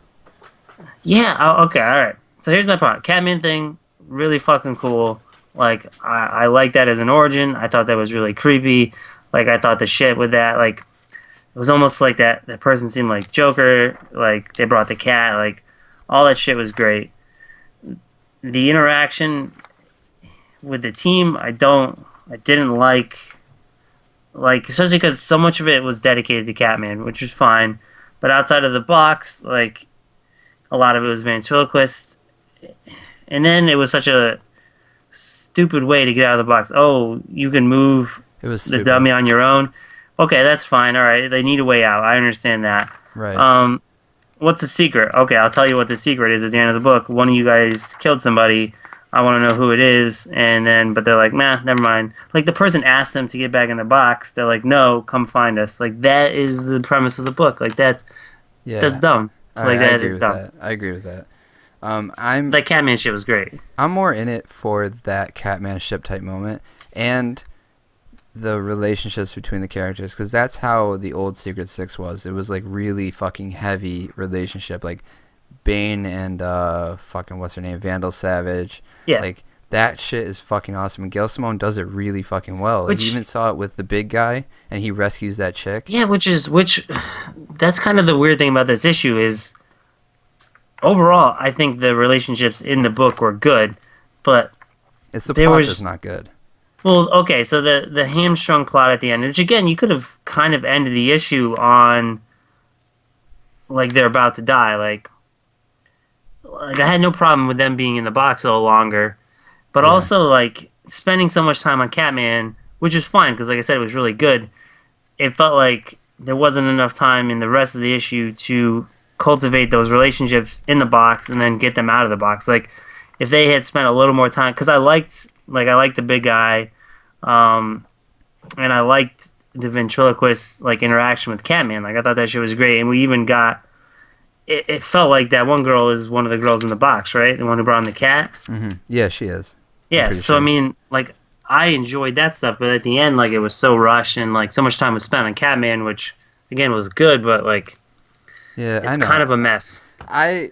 Yeah. Okay. All right. So here's my point. Catman thing, really fucking cool. Like, I like that as an origin. I thought that was really creepy. Like, I thought the shit with that, like, it was almost like that person seemed like Joker. Like, they brought the cat. Like, all that shit was great. The interaction with the team, I didn't like, especially because so much of it was dedicated to Catman, which was fine. But outside of the box, like, a lot of it was ventriloquist. And then it was such a stupid way to get out of the box. Oh, you can move the dummy on your own. Okay, that's fine. All right, they need a way out. I understand that. Right. What's the secret? Okay, I'll tell you what the secret is at the end of the book. One of you guys killed somebody. I want to know who it is. But they're like, nah, never mind. Like, the person asked them to get back in the box. They're like, no, come find us. Like, that is the premise of the book. Like, that's dumb. That is dumb. I agree with that. That Catman shit was great. I'm more in it for that Catman ship type moment and the relationships between the characters, because that's how the old Secret Six was. It was like really fucking heavy relationship, like Bane and fucking what's her name, Vandal Savage. Yeah, like that shit is fucking awesome. And Gail Simone does it really fucking well. Like, you even saw it with the big guy, and he rescues that chick. Yeah, that's kind of the weird thing about this issue is, overall, I think the relationships in the book were good, but it's the plot that's not good. Well, okay, so the hamstrung plot at the end, which again, you could have kind of ended the issue on, like, they're about to die. Like I had no problem with them being in the box a little longer, but also, like, spending so much time on Catman, which is fine, because, like I said, it was really good. It felt like there wasn't enough time in the rest of the issue to cultivate those relationships in the box and then get them out of the box. Like, if they had spent a little more time, because I liked the big guy, and I liked the ventriloquist, like, interaction with Catman. Like, I thought that shit was great, and we even got it felt like that one girl is one of the girls in the box, right? The one who brought in the cat. Mm-hmm. Yeah, she is. Yeah, so sure. I mean, like, I enjoyed that stuff, but at the end, like, it was so rushed and, like, so much time was spent on Catman, which again was good, but, like, it's kind of a mess. I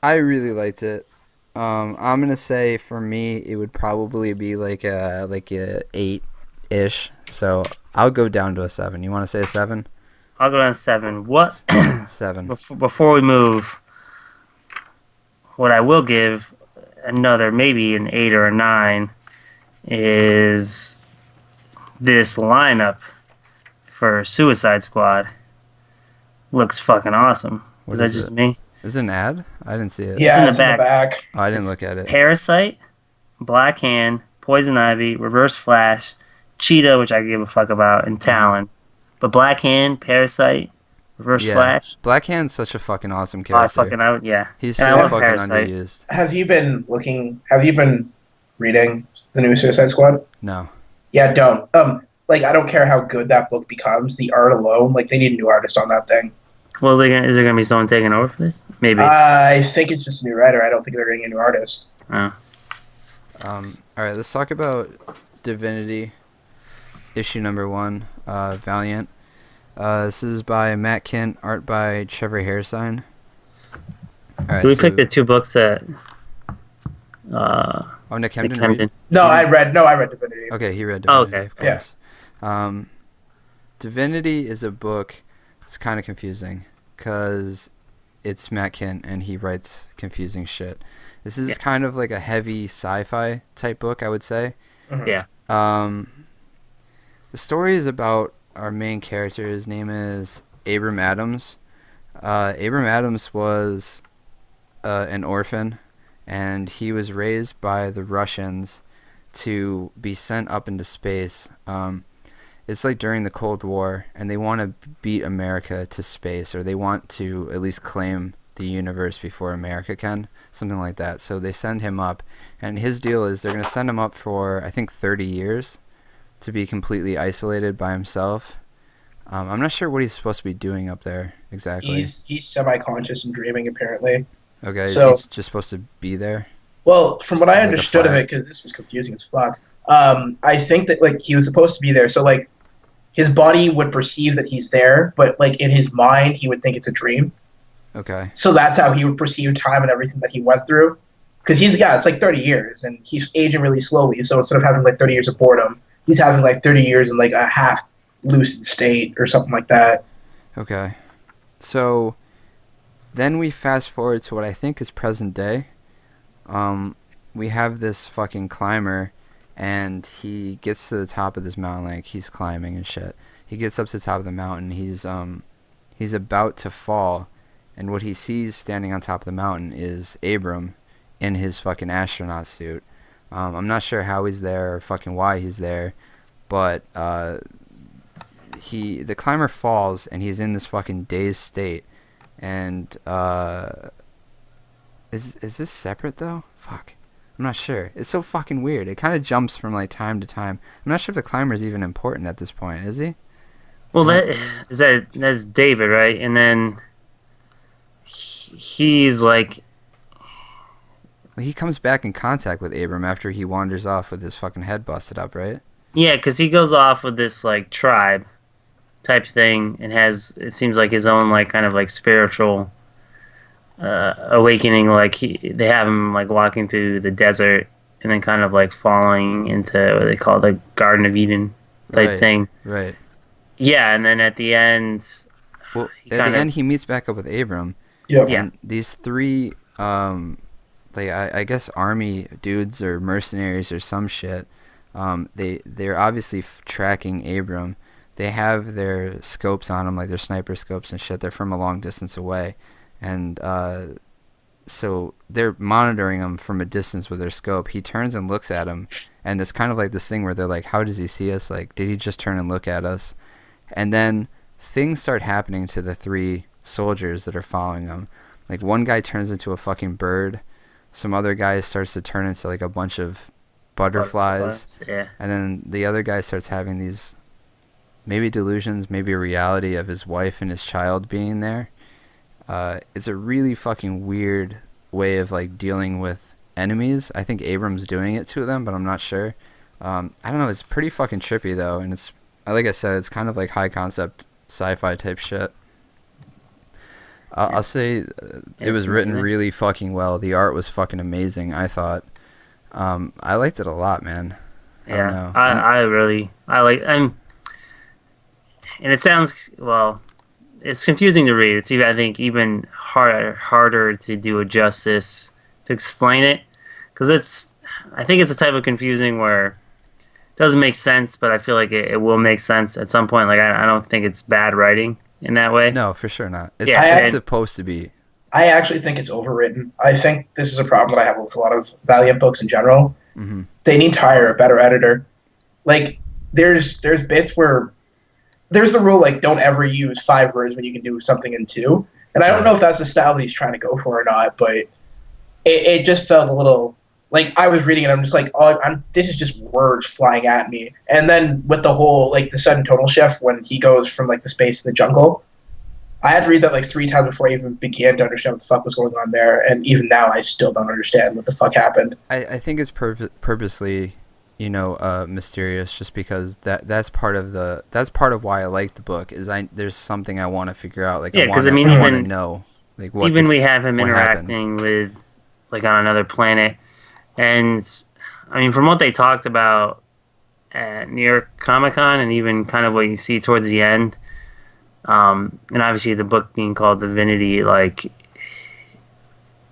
really liked it. I'm gonna say for me it would probably be like a 8-ish. So I'll go down to a 7. You want to say a 7? I'll go down to 7. What? 7. Before we move, what I will give another maybe an 8 or a 9 is this lineup for Suicide Squad. looks fucking awesome. What Is that is just it? me? Is it an ad? I didn't see it. Yeah, in the it's in the back. back. Oh, I didn't It's look at it. Parasite, Black Hand, Poison Ivy, Reverse Flash, Cheetah, which I give a fuck about, and Talon. But Black Hand, Parasite, Reverse Yeah. Flash. Black Hand's such a fucking awesome Oh, character. yeah. He's And so I love fucking Parasite. underused. Have you been reading the new Suicide Squad? No. Yeah, don't. Like I don't care how good that book becomes. The art alone, like they need a new artist on that thing. Well, is there gonna be someone taking over for this? Maybe. I think it's just a new writer. I don't think they're getting a new artist. Oh. All right, let's talk about Divinity, issue number 1, Valiant. This is by Matt Kint, art by Trevor Hairsine. All right, Do we pick the 2 books that? Oh, Nick Hemden. Nick Hemden. I read Divinity. Okay, he read Oh, Divinity. okay. Of course. Divinity is a book. It's kind of confusing because it's Matt Kint and he writes confusing shit. This is kind of like a heavy sci-fi type book, I would say. Mhm. Yeah. The story is about our main character. His name is Abram Adams. Abram Adams was an orphan, and he was raised by the Russians to be sent up into space. It's like during the Cold War, and they want to beat America to space, or they want to at least claim the universe before America can, something like that. So they send him up, and his deal is they're going to send him up for, I think, 30 years to be completely isolated by himself. I'm not sure what he's supposed to be doing up there exactly. He's semi-conscious and dreaming apparently. Okay, so, is he just supposed to be there? Well, from what I Like understood of it, because this was confusing as fuck, I think that like he was supposed to be there. So like his body would perceive that he's there, but like in his mind he would think it's a dream. Okay. So that's how he would perceive time and everything that he went through. Because it's like 30 years, and he's aging really slowly. So instead of having like 30 years of boredom, he's having like 30 years in like a half lucid state or something like that. Okay. So then we fast forward to what I think is present day. We have this fucking climber, and he gets to the top of this mountain, like he's climbing and shit. He gets up to the top of the mountain. He's about to fall, and what he sees standing on top of the mountain is Abram in his fucking astronaut suit. I'm not sure how he's there or fucking why he's there, but the climber falls, and he's in this fucking dazed state. And is this separate though? Fuck, I'm not sure. It's so fucking weird. It kind of jumps from like time to time. I'm not sure if the climber's even important at this point. Is he? Well, that's David, right? And then he's like, Well, he comes back in contact with Abram after he wanders off with his fucking head busted up, right? yeah, because he goes off with this like tribe type thing and has, it seems like, his own like kind of like spiritual awakening. Like they have him like walking through the desert and then kind of like falling into what they call the Garden of Eden type thing. Right. Yeah, and then at the end, Well, at the end, he meets back up with Abram. Yep. Yeah. And these 3, I guess army dudes or mercenaries or some shit, they're obviously tracking Abram. They have their scopes on them, like their sniper scopes and shit. They're from a long distance away. And so they're monitoring him from a distance with their scope. He turns and looks at him, and it's kind of like this thing where they're like, how does he see us? Like, did he just turn and look at us? And then things start happening to the 3 soldiers that are following him. Like, one guy turns into a fucking bird. Some other guy starts to turn into like a bunch of butterflies. Yeah. And then the other guy starts having these maybe delusions, maybe a reality of his wife and his child being there. It's a really fucking weird way of like dealing with enemies. I think Abram's doing it to them, but I'm not sure. I don't know. It's pretty fucking trippy though, and it's, like I said, it's kind of like high concept sci-fi type shit. I'll say it was written really fucking well. The art was fucking amazing, I thought. I liked it a lot, man. I don't know. I like, and it sounds, well, it's confusing to read. It's even, I think, even harder to do a justice to explain it, because I think it's a type of confusing where it doesn't make sense, but I feel like it will make sense at some point. Like I don't think it's bad writing. in that way. No, for sure not. It's, Yeah, it's supposed to be. I actually think it's overwritten. I think this is a problem that I have with a lot of Valiant books in general. Mm-hmm. They need to hire a better editor. Like, there's bits where there's the rule, like, don't ever use 5 words when you can do something in 2. And I don't know if that's the style that he's trying to go for or not, but it just felt a little like I was reading it. I'm just like, this is just words flying at me. And then with the whole like the sudden tonal shift when he goes from like the space to the jungle, I had to read that like 3 times before I even began to understand what the fuck was going on there. And even now, I still don't understand what the fuck happened. I think it's purposely, mysterious, just because that's part of why I like the book. Is there's something I want to figure out. Like, yeah, because I want to know. Like, what even we have him interacting with, like, on another planet, and I mean, from what they talked about at New York Comic Con, and even kind of what you see towards the end, and obviously the book being called Divinity, like,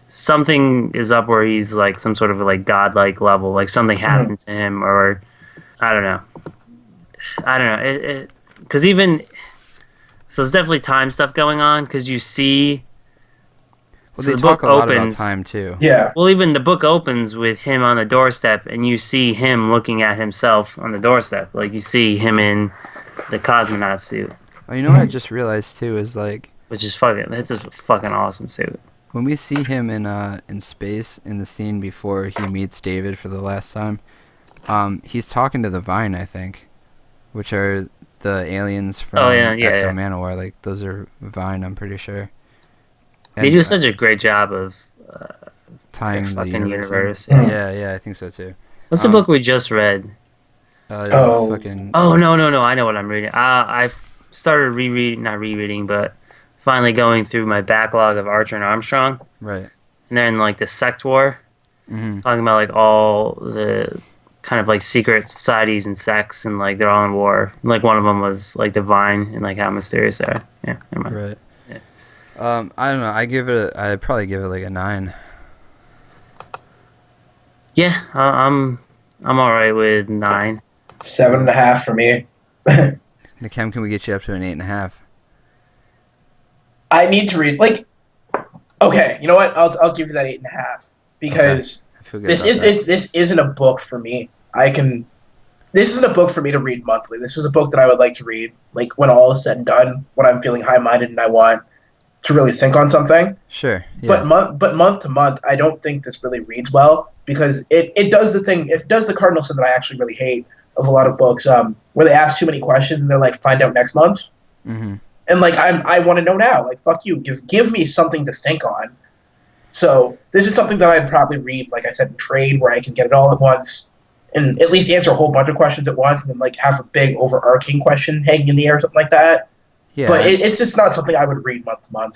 something is up where he's like some sort of like godlike level, like something happened to him, or I don't know. Because even so, there's definitely time stuff going on because you see. Well, so they talk a lot about time too. Yeah. Well, even the book opens with him on the doorstep, and you see him looking at himself on the doorstep. Like, you see him in the cosmonaut suit. Oh, you know what I just realized too is like, which is it's a fucking awesome suit. When we see him in space in the scene before he meets David for the last time, he's talking to the Vine, I think, which are the aliens from Exo Manowar. Like, those are Vine, I'm pretty sure. And they do such a great job of tying the universe. Yeah, I think so too. What's the book we just read? No, I know what I'm reading. I've started but finally going through my backlog of Archer and Armstrong. Right. And then, like, the Sect War, talking about, like, all the kind of, like, secret societies and sects, and, like, they're all in war. And, like, one of them was, like, Divine, and, like, how mysterious they are. Yeah, never mind. Right. I don't know. I'd probably give it like a 9. Yeah, I'm all right with 9. 7.5 for me. Nakem, can we get you up to an 8.5? I need to read okay, you know what? I'll give you that 8.5 because this isn't a book for me. This isn't a book for me to read monthly. This is a book that I would like to read like when all is said and done, when I'm feeling high-minded and I want to really think on something. Sure. Yeah. But month to month, I don't think this really reads well because it does the thing. It does the cardinal sin that I actually really hate of a lot of books, where they ask too many questions and they're like, find out next month. Mm-hmm. And like I want to know now. Like, fuck you. Give me something to think on. So this is something that I'd probably read, like I said, in trade, where I can get it all at once and at least answer a whole bunch of questions at once, and then like have a big overarching question hanging in the air or something like that. Yeah, but it's just not something I would read month to month.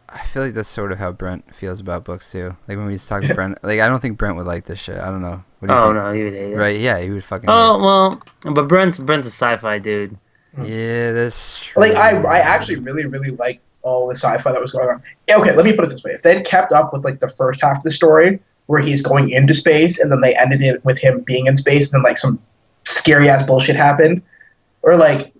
I feel like that's sort of how Brent feels about books too. Like when we just talk to Brent, like I don't think Brent would like this shit. I don't know. What do you think? No, he would hate it. Right? Yeah, he would fucking. Oh well, but Brent's a sci-fi dude. Yeah, that's true. Like I actually really really like all the sci-fi that was going on. Okay, let me put it this way: if they had kept up with like the first half of the story, where he's going into space, and then they ended it with him being in space, and then like some scary ass bullshit happened, or like.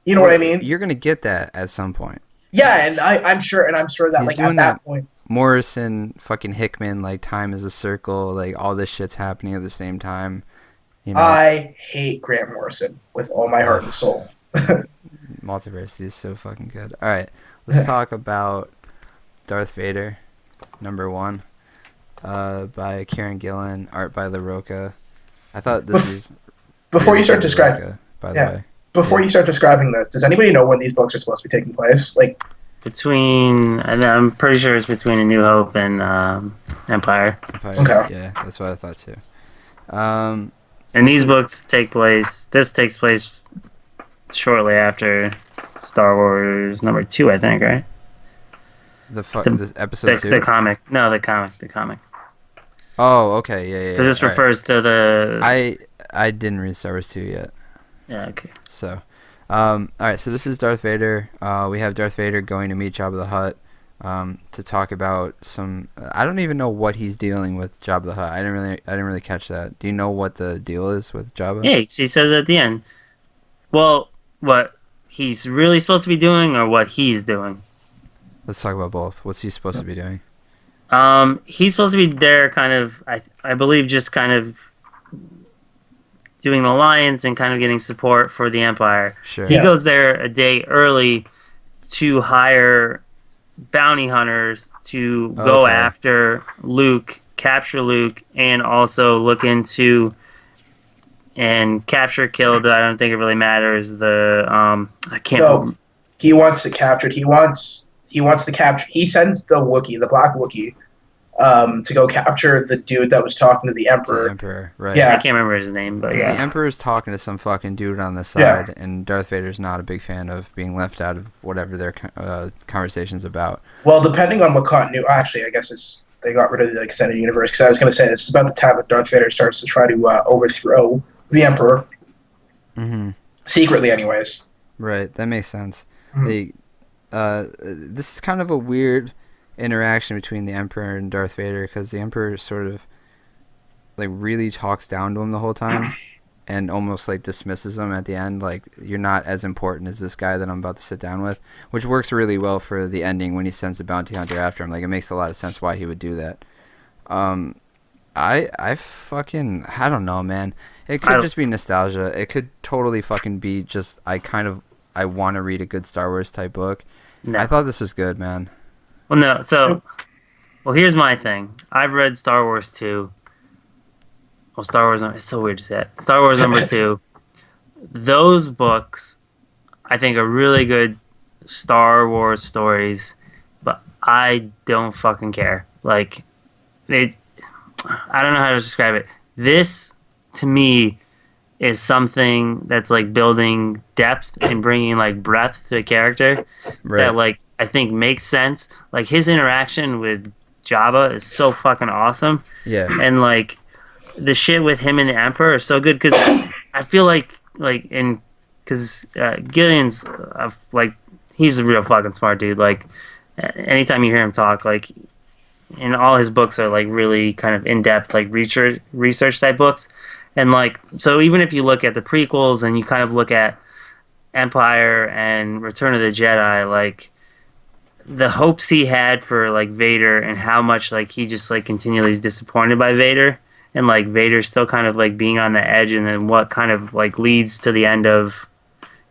You know what I mean? You're gonna get that at some point. Yeah, and I'm sure that like at that point, Morrison, fucking Hickman, like time is a circle, like all this shit's happening at the same time. You know? I hate Grant Morrison with all my heart and soul. Multiversity is so fucking good. All right, let's talk about Darth Vader, #1, by Kieran Gillen, art by LaRocca. I thought this is before you start describing. By the way. Before you start describing this, does anybody know when these books are supposed to be taking place? Like, I'm pretty sure it's between A New Hope and Empire. Okay. Yeah, that's what I thought too. And these books take place. This takes place shortly after Star Wars #2, I think, right? The episode 2? The comic. No, the comic. Oh, okay, yeah. Because this refers to the. I didn't read Star Wars 2 yet. Yeah, okay. So, alright, so this is Darth Vader. We have Darth Vader going to meet Jabba the Hutt to talk about some... I don't even know what he's dealing with Jabba the Hutt. I didn't really catch that. Do you know what the deal is with Jabba? Yeah, he says at the end. Well, what he's really supposed to be doing or what he's doing. Let's talk about both. What's he supposed to be doing? He's supposed to be there, kind of. I believe just kind of doing the alliance and kind of getting support for the Empire. Sure. He goes there a day early to hire bounty hunters to go after Luke, capture Luke, and also look into and capture, kill. I don't think it really matters. I can't. No, he wants to capture it. He wants to capture. He sends the Wookiee, the Black Wookiee, to go capture the dude that was talking to the Emperor. The Emperor, right? Yeah, I can't remember his name, but yeah. The Emperor's talking to some fucking dude on the side, and Darth Vader's not a big fan of being left out of whatever their conversation's about. Well, depending on what continuity, actually, I guess they got rid of the extended universe. Because I was going to say this is about the time that Darth Vader starts to try to overthrow the Emperor, secretly, anyways. Right, that makes sense. This is kind of a weird interaction between the Emperor and Darth Vader, because the Emperor sort of like really talks down to him the whole time and almost like dismisses him at the end, like, you're not as important as this guy that I'm about to sit down with, which works really well for the ending when he sends the bounty hunter after him. Like, it makes a lot of sense why he would do that. I fucking, I don't know, man. It could just be nostalgia. It could totally fucking be just I want to read a good Star Wars type book. No. I thought this was good, man. Well, no. So, here's my thing. I've read Star Wars 2. Well, Star Wars, it's so weird to say it. Star Wars number 2. Those books, I think, are really good Star Wars stories, but I don't fucking care. Like, I don't know how to describe it. This, to me, is something that's like building depth and bringing like breadth to a character that like I think makes sense. Like, his interaction with Jabba is so fucking awesome. Yeah. And like the shit with him and the Emperor is so good, because I feel like because Gideon's like, he's a real fucking smart dude. Like, anytime you hear him talk, like, and all his books are like really kind of in-depth, like research type books. And like, so even if you look at the prequels and you kind of look at Empire and Return of the Jedi, like, the hopes he had for like Vader and how much like he just like continually is disappointed by Vader, and like Vader still kind of like being on the edge, and then what kind of like leads to the end of,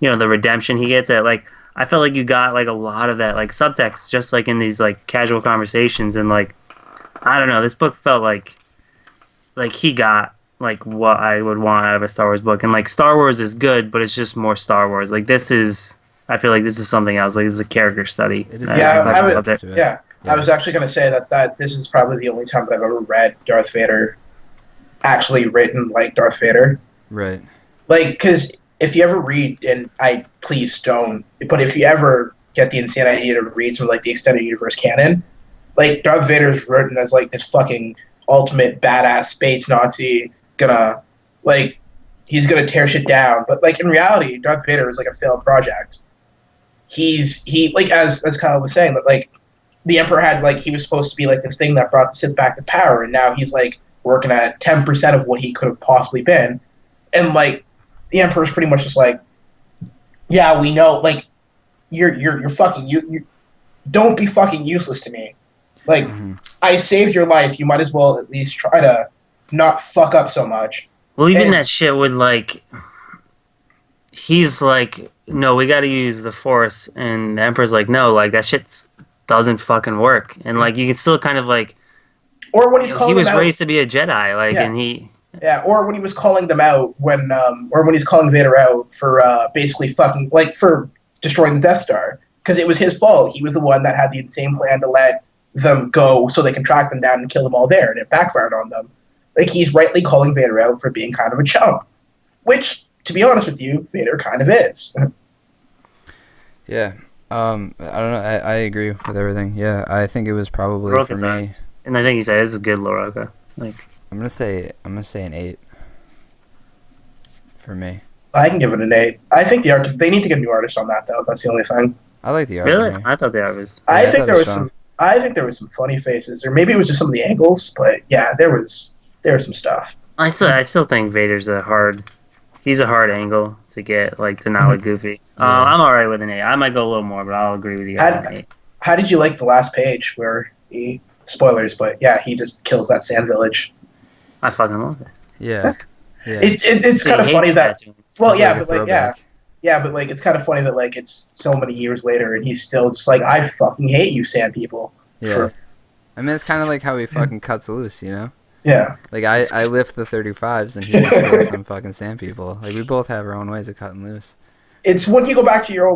you know, the redemption he gets at. Like, I felt like you got like a lot of that like subtext just like in these like casual conversations, and like, I don't know, this book felt like he got like what I would want out of a Star Wars book. And like, Star Wars is good, but it's just more Star Wars. Like, this is, I feel like this is something else. Like, this is a character study. It is. I was actually going to say that this is probably the only time that I've ever read Darth Vader actually written like Darth Vader. Right. Like, because if you ever read, and please don't, but if you ever get the insane idea to read some like the extended universe canon, like, Darth Vader is written as like this fucking ultimate badass space Nazi, he's gonna tear shit down. But like, in reality, Darth Vader is like a failed project. He like, as Kyle was saying, that like the Emperor had like, he was supposed to be like this thing that brought the Sith back to power, and now he's like working at 10% of what he could have possibly been. And like, the Emperor's pretty much just like, yeah, we know, like, you're fucking, you don't be fucking useless to me. Like, I saved your life. You might as well at least try to not fuck up so much. Well, even that shit with, like, he's like, no, we got to use the Force, and the Emperor's like, no, like, that shit doesn't fucking work. And like, you can still kind of like, or when he's calling he was them out, raised to be a Jedi, like, and he. Yeah, or when he was calling them out or when he's calling Vader out for basically fucking, like, for destroying the Death Star, because it was his fault. He was the one that had the insane plan to let them go so they can track them down and kill them all there, and it backfired on them. Like, he's rightly calling Vader out for being kind of a chump, which, to be honest with you, Vader kind of is. Yeah. I don't know. I agree with everything. Yeah, I think it was probably for me. And I think he said, this is good, Loroka. Like, I'm gonna say an 8 for me. I can give it an 8. I think they need to get a new artist on that, though. That's the only thing. I like the art. Really? I thought the art was. I think there was some funny faces, or maybe it was just some of the angles. But yeah, there was some stuff. I still think Vader's He's a hard angle to get, like, to not look goofy. Yeah. I'm alright with an 8. I might go a little more, but I'll agree with you on an 8. How did you like the last page where he spoilers? But yeah, he just kills that sand village. I fucking love it. Yeah. Yeah. It's kind of He funny hates that. to him. Well, It's yeah, like a but like throwback. yeah, but like it's kind of funny that like it's so many years later and he's still just like, I fucking hate you, sand people. Yeah. I mean, it's kind of like how he fucking cuts loose, you know? Yeah. Like, I lift the 35s and he just kills some fucking sand people. Like, we both have our own ways of cutting loose. It's when you go back to your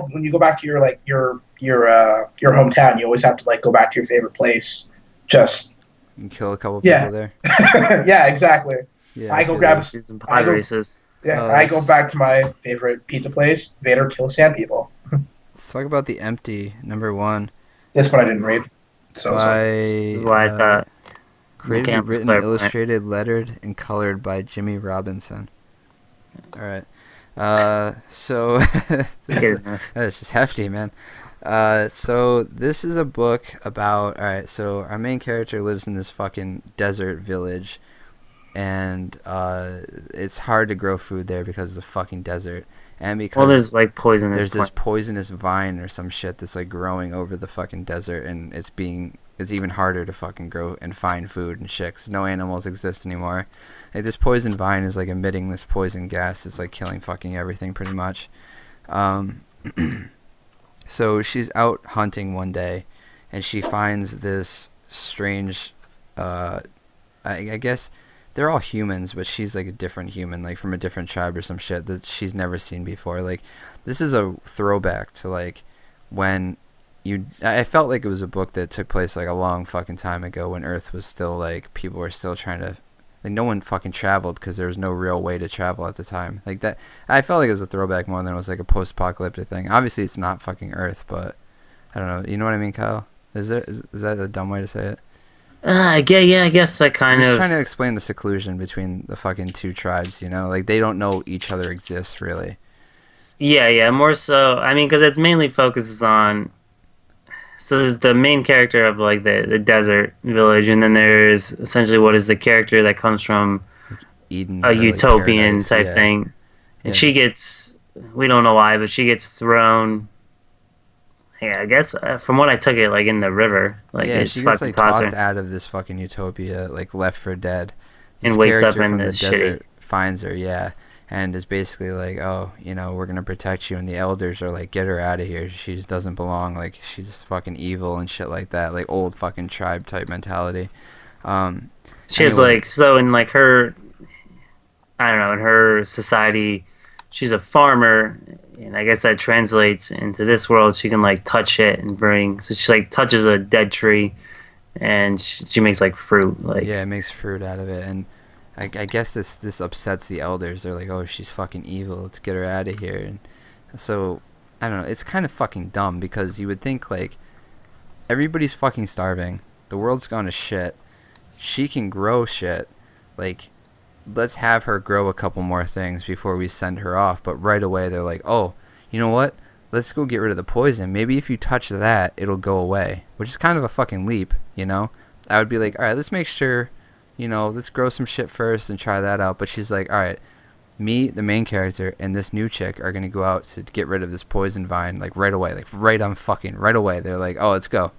like your hometown, you always have to like go back to your favorite place. Just And kill a couple Yeah. people there. yeah, exactly. Yeah. I go feel grab like- Do some pod races. Yeah, Oh, I go that's- back to my favorite pizza place. Vader kills sand people. Let's talk about The Empty, number 1. This one I didn't read. So By, This is why I thought. created, Campus written, Claire illustrated, lettered, and colored by Jimmy Robinson. All right. So that's just hefty, man. So this is a book about. All right. So our main character lives in this fucking desert village, and it's hard to grow food there because it's a fucking desert, and because Well, there's like poisonous. there's this poisonous vine or some shit that's like growing over the fucking desert, and it's even harder to fucking grow and find food and shit 'cause no animals exist anymore. Like, this poison vine is like emitting this poison gas that's like killing fucking everything pretty much. So she's out hunting one day, and she finds this strange, I guess they're all humans, but she's like a different human, like from a different tribe or some shit that she's never seen before. Like, this is a throwback to like when I felt like it was a book that took place like a long fucking time ago when Earth was still like, people were still trying to, like, no one fucking traveled because there was no real way to travel at the time. Like, that, I felt like it was a throwback more than it was like a post-apocalyptic thing. Obviously it's not fucking Earth, but I don't know. You know what I mean, Kyle? Is that a dumb way to say it? I guess I kind I'm just of. trying to explain the seclusion between the fucking two tribes, you know? Like, they don't know each other exists, really. Yeah, more so. I mean, because it's mainly focuses on. So there's the main character of like the desert village, and then there's essentially what is the character that comes from Eden. a or, like, utopian paradise, type yeah. thing, and Yeah. she gets. We don't know why, but she gets thrown. Yeah, I guess from what I took it, like in the river, like Yeah, it's she gets fucking like toss tossed her. out of this fucking utopia, like left for dead. And This wakes up character in from the the shitty- desert finds her, yeah, and is basically like, oh, you know, we're gonna protect you, and the elders are like, get her out of here. She just doesn't belong. Like, she's fucking evil and shit like that. Like, old fucking tribe type mentality. She's Anyway. like, so in like her, I don't know, in her society, she's a farmer, and I guess that translates into this world. She can like touch it and bring. So she like touches a dead tree, and she makes like fruit. Like, Yeah, it makes fruit out of it, and I guess this upsets the elders. They're like, oh, she's fucking evil. Let's get her out of here. And so, I don't know. It's kind of fucking dumb because you would think, like, everybody's fucking starving. The world's gone to shit. She can grow shit. Like, let's have her grow a couple more things before we send her off. But right away, they're like, oh, you know what? Let's go get rid of the poison. Maybe if you touch that, it'll go away. Which is kind of a fucking leap, you know? I would be like, all right, let's make sure, you know, let's grow some shit first and try that out. But she's like, all right, me, the main character, and this new chick are going to go out to get rid of this poison vine, like, right away. Like, right away. They're like, oh, let's go.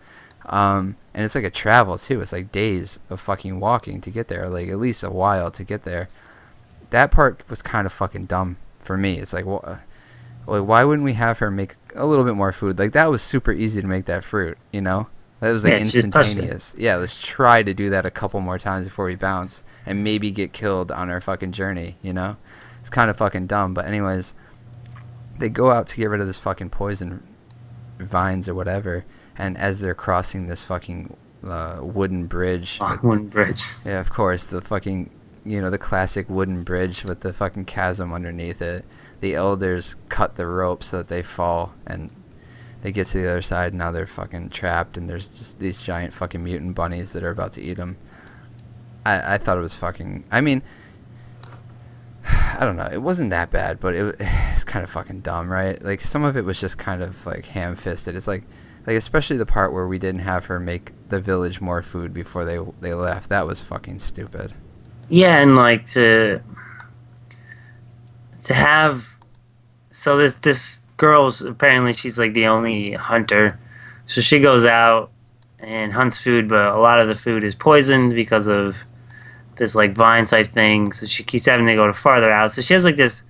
And it's like a travel, too. It's like days of fucking walking to get there. Like, at least a while to get there. That part was kind of fucking dumb for me. It's like, well, why wouldn't we have her make a little bit more food? Like, that was super easy to make that fruit, you know? That was like Yeah, she just touched it. instantaneous. Yeah, let's try to do that a couple more times before we bounce and maybe get killed on our fucking journey, you know? It's kind of fucking dumb. But anyways, they go out to get rid of this fucking poison vines or whatever, and as they're crossing this fucking wooden bridge. wooden bridge. Yeah, of course, the fucking, you know, the classic wooden bridge with the fucking chasm underneath it. The elders cut the rope so that they fall, and they get to the other side, and now they're fucking trapped, and there's just these giant fucking mutant bunnies that are about to eat them. I thought it was fucking, I mean, I don't know, it wasn't that bad, but it's kind of fucking dumb, right? Like, some of it was just kind of, like, ham-fisted. It's like especially the part where we didn't have her make the village more food before they left. That was fucking stupid. Yeah, and like to to have so this girl's apparently she's like the only hunter, so she goes out and hunts food, but a lot of the food is poisoned because of this like vine type thing. So she keeps having to go to farther out. So she has like this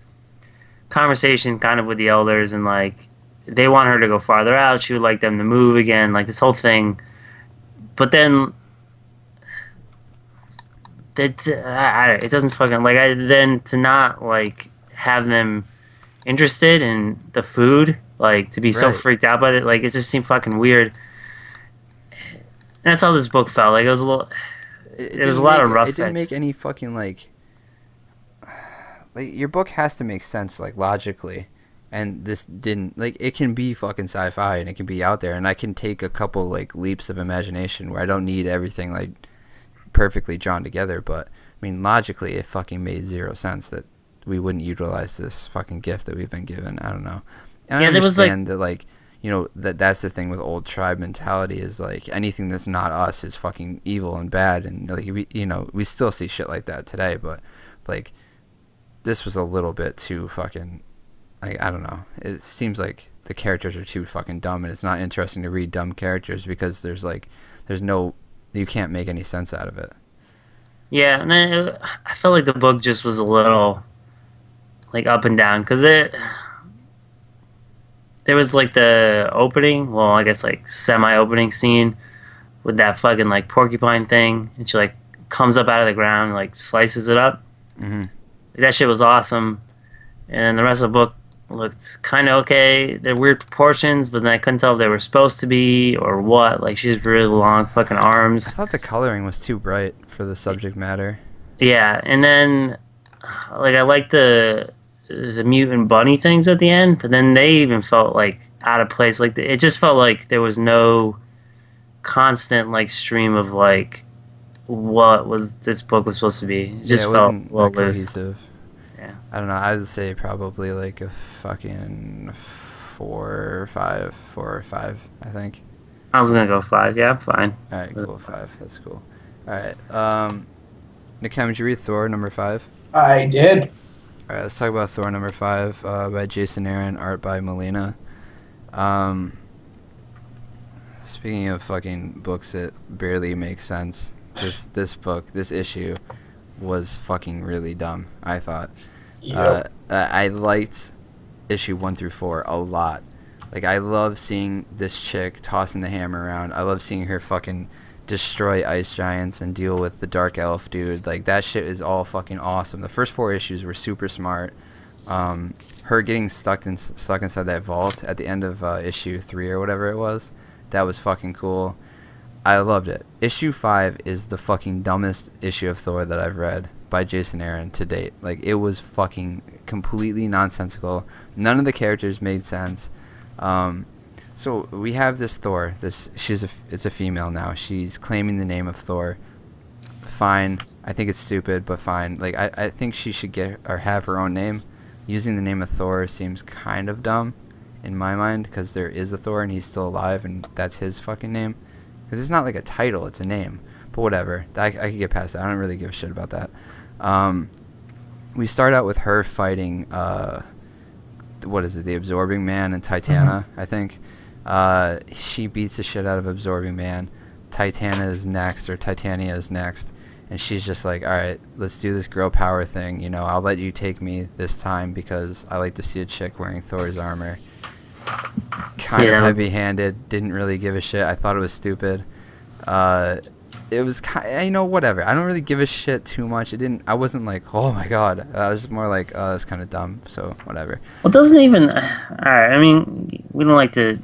conversation kind of with the elders, and like they want her to go farther out. She would like them to move again, like this whole thing. But then it doesn't fucking like then to not like have them interested in the food, like to be so Right. freaked out by it, like it just seemed fucking weird. And that's how this book felt. Like it was a little. There was a lot of rough. It didn't make any fucking like your book has to make sense like logically, and this didn't. Like it can be fucking sci-fi and it can be out there, and I can take a couple like leaps of imagination where I don't need everything like perfectly drawn together. But I mean, logically, it fucking made zero sense that we wouldn't utilize this fucking gift that we've been given. I don't know. And I Yeah, there was, understand that like. You know, that's the thing with old tribe mentality is like anything that's not us is fucking evil and bad, and like we still see shit like that today, but like this was a little bit too fucking like I don't know. It seems like the characters are too fucking dumb, and it's not interesting to read dumb characters because there's no you can't make any sense out of it. Yeah, and then I felt like the book just was a little like up and down because there was like the opening, well, I guess like semi-opening scene with that fucking like porcupine thing, and she like comes up out of the ground and like slices it up. Mm-hmm. That shit was awesome, and the rest of the book looked kind of okay. They're weird proportions, but then I couldn't tell if they were supposed to be or what. Like she has really long fucking I arms. thought the coloring was too bright for the subject matter. Yeah, and then like I like the mutant bunny things at the end, but then they even felt like out of place. Like it just felt like there was no constant like stream of like what was this book was supposed to be. It just it felt wasn't well that loose. cohesive. Yeah, I don't know. I would say probably like a fucking 4 or 5. I think. I was gonna go 5. Yeah, fine. All right, That's cool. fine. 5. That's cool. All right. Nikem, did you read Thor number 5? I did. All right, let's talk about Thor number 5 by Jason Aaron, art by Molina. Speaking of fucking books that barely make sense, this issue was fucking really dumb, I thought. Yep. I liked issue 1 through 4 a lot. Like, I love seeing this chick tossing the hammer around. I love seeing her fucking destroy ice giants and deal with the dark elf dude. Like, that shit is all fucking awesome. The first 4 issues were super smart. Her getting stuck inside that vault at the end of issue 3 or whatever it was, that was fucking cool. I loved it. Issue 5 is the fucking dumbest issue of Thor that I've read by Jason Aaron to date. Like, it was fucking completely nonsensical. None of the characters made sense. So we have this Thor. It's a female now. She's claiming the name of Thor. Fine. I think it's stupid, but fine. Like, I think she should get or have her own name. Using the name of Thor seems kind of dumb in my mind, because there is a Thor and he's still alive, and that's his fucking name. Because it's not like a title, it's a name. But whatever. I could get past that. I don't really give a shit about that. We start out with her fighting, what is it, the Absorbing Man and Titania, I think. She beats the shit out of Absorbing Man. Titania is next, and she's just like, alright, let's do this girl power thing, you know, I'll let you take me this time because I like to see a chick wearing Thor's armor. Kind of heavy-handed, didn't really give a shit. I thought it was stupid. It was kind of, whatever. I don't really give a shit too much. I wasn't like, oh my god. I was just more like, oh, that's kind of dumb, so whatever. Well, it doesn't even. Alright, I mean, we don't like to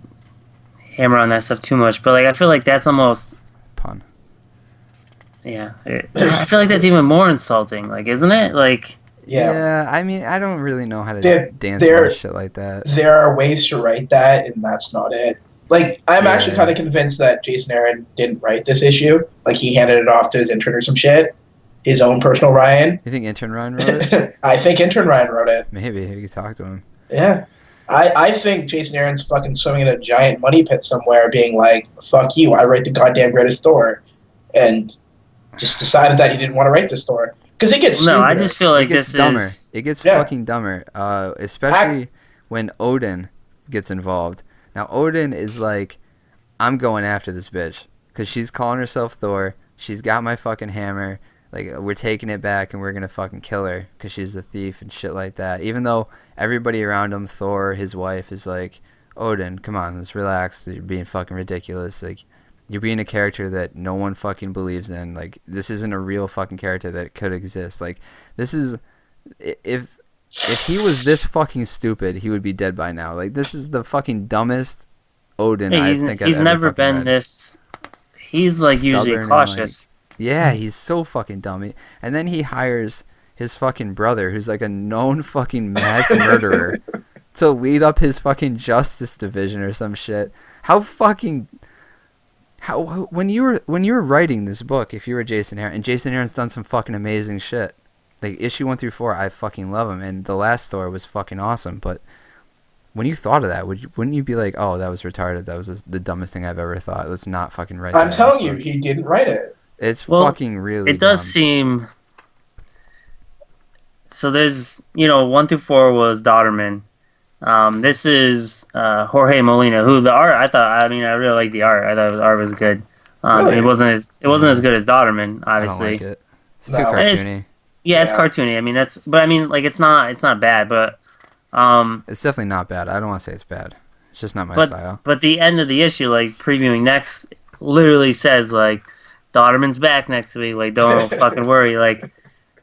hammer on that stuff too much, but like, I feel like that's almost. Pun. Yeah. I feel like that's even more insulting, like, isn't it? Like. Yeah. I mean, I don't really know how to dance there- around shit like that. There are ways to write that, and that's not it. Like, I'm actually kind of convinced that Jason Aaron didn't write this issue. Like, he handed it off to his intern or some shit. His own personal Ryan. You think intern Ryan wrote it? I think intern Ryan wrote it. Maybe you could talk to him. Yeah. I think Jason Aaron's fucking swimming in a giant money pit somewhere being like, fuck you, I write the goddamn greatest Thor. And just decided that he didn't want to write this Thor because it gets No, stupider. I just feel It like gets this dumber. is. It gets Yeah. fucking dumber. Especially when Odin gets involved. Now Odin is like, I'm going after this bitch because she's calling herself Thor. She's got my fucking hammer. Like, we're taking it back and we're gonna fucking kill her because she's a thief and shit like that. Even though everybody around him, Thor, his wife, is like, Odin, come on, let's relax. You're being fucking ridiculous. Like, you're being a character that no one fucking believes in. Like, this isn't a real fucking character that could exist. Like, this is, if he was this fucking stupid, he would be dead by now. Like, this is the fucking dumbest Odin Hey, I think I've he's ever never fucking been read. this. He's like Stubborn usually and, cautious. Yeah, he's so fucking dumb. And then he hires his fucking brother, who's like a known fucking mass murderer, to lead up his fucking justice division or some shit. How when you were writing this book, if you were Jason Aaron, and Jason Aaron's done some fucking amazing shit. Like issue 1 through 4, I fucking love him, and the last Thor was fucking awesome. But when you thought of that, wouldn't you be like, oh, that was retarded? That was the dumbest thing I've ever thought. Let's not fucking write that. I'm telling you, he didn't write it. It's Well, fucking really It does dumb. seem. So there's 1 through 4 was Dodderman. This is Jorge Molina, who the art I really like the art. I thought the art was good. Really? It wasn't as good as Dodderman, I don't obviously. like it. It's too No. cartoony. Yeah, it's Yeah. cartoony. I mean it's not bad, but It's definitely not bad. I don't want to say it's bad. It's just not my but style. but the end of the issue, like previewing next, literally says like Dodderman's back next week. Like don't fucking worry. Like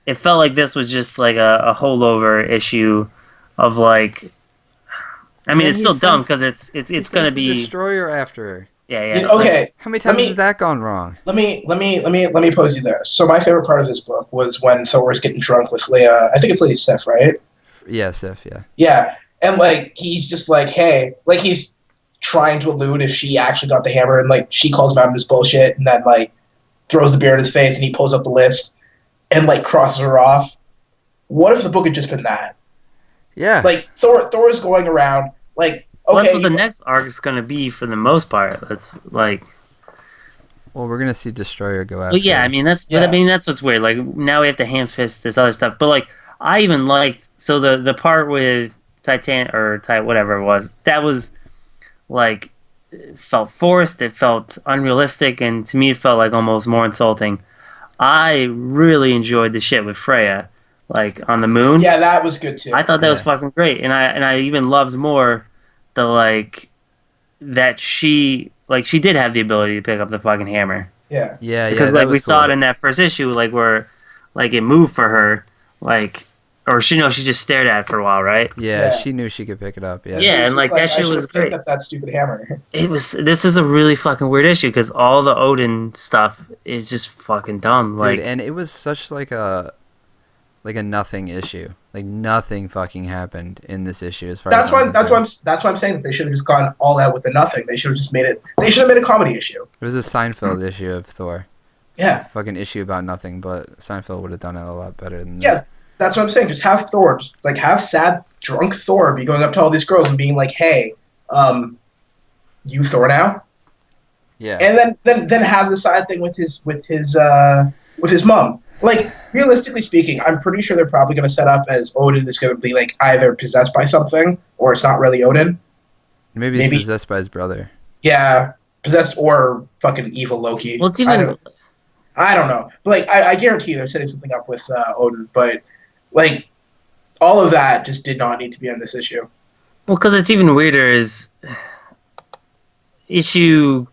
it felt like this was just like a holdover issue of like. I mean, then it's he still dumb sends- because He it's gonna sends the be Destroyer after her. yeah. Okay, How many times me- has that gone wrong? let me pose you this. So my favorite part of this book was when Thor was getting drunk with Leia. I think it's Leia Sif, right? Yeah, Sif, yeah. Yeah, and like he's just like, hey, like he's trying to allude if she actually got the hammer, and like she calls him out on his bullshit, and then like throws the beer in his face, and he pulls up the list and like crosses her off. What if the book had just been that? Yeah. Like Thor's going around like, Well, okay, that's what the next arc is gonna be for the most part. That's like, Well, we're going to see Destroyer go after well, yeah. I her. mean, that's Yeah. that's what's weird. Like now we have to hand fist this other stuff. But like, I even liked the part with Titan or whatever it was. That was like it felt forced. It felt unrealistic, and to me, it felt like almost more insulting. I really enjoyed the shit with Freya, like on the moon. yeah, that was good too. I thought that was Yeah. fucking great, and I even loved more the like that she did have the ability to pick up the fucking hammer Yeah, Yeah, because that like we was saw cool. it in that first issue, like where like it moved for her, like or she just stared at it for a while, right? Yeah, Yeah. she knew she could pick it up. Yeah. Yeah, It was and, just like, that I shit should've was picked great. up that stupid hammer. This is a really fucking weird issue because all the Odin stuff is just fucking dumb. Dude, Like and it was such like a nothing issue. Like nothing fucking happened in this issue as far That's as why. I'm That's why. concerned. That's why I'm saying that they should have just gone all out with the nothing. They should have just made it. They should have made a comedy issue. It was a Seinfeld issue of Thor. Yeah, Fucking issue about nothing, but Seinfeld would have done it a lot better than this. yeah. That's what I'm saying. Just have Thor, just, like have sad drunk Thor be going up to all these girls and being like, "Hey, you Thor now?" Yeah. And then have the side thing with his mom. Like realistically speaking, I'm pretty sure they're probably going to set up as Odin is going to be like either possessed by something or it's not really Odin. Maybe he's maybe- possessed by his brother. Yeah, possessed or fucking evil Loki. well, it's I even don't- I don't know. But, like, I guarantee they're setting something up with Odin, but, like, all of that just did not need to be on this issue. well because it's even weirder is issue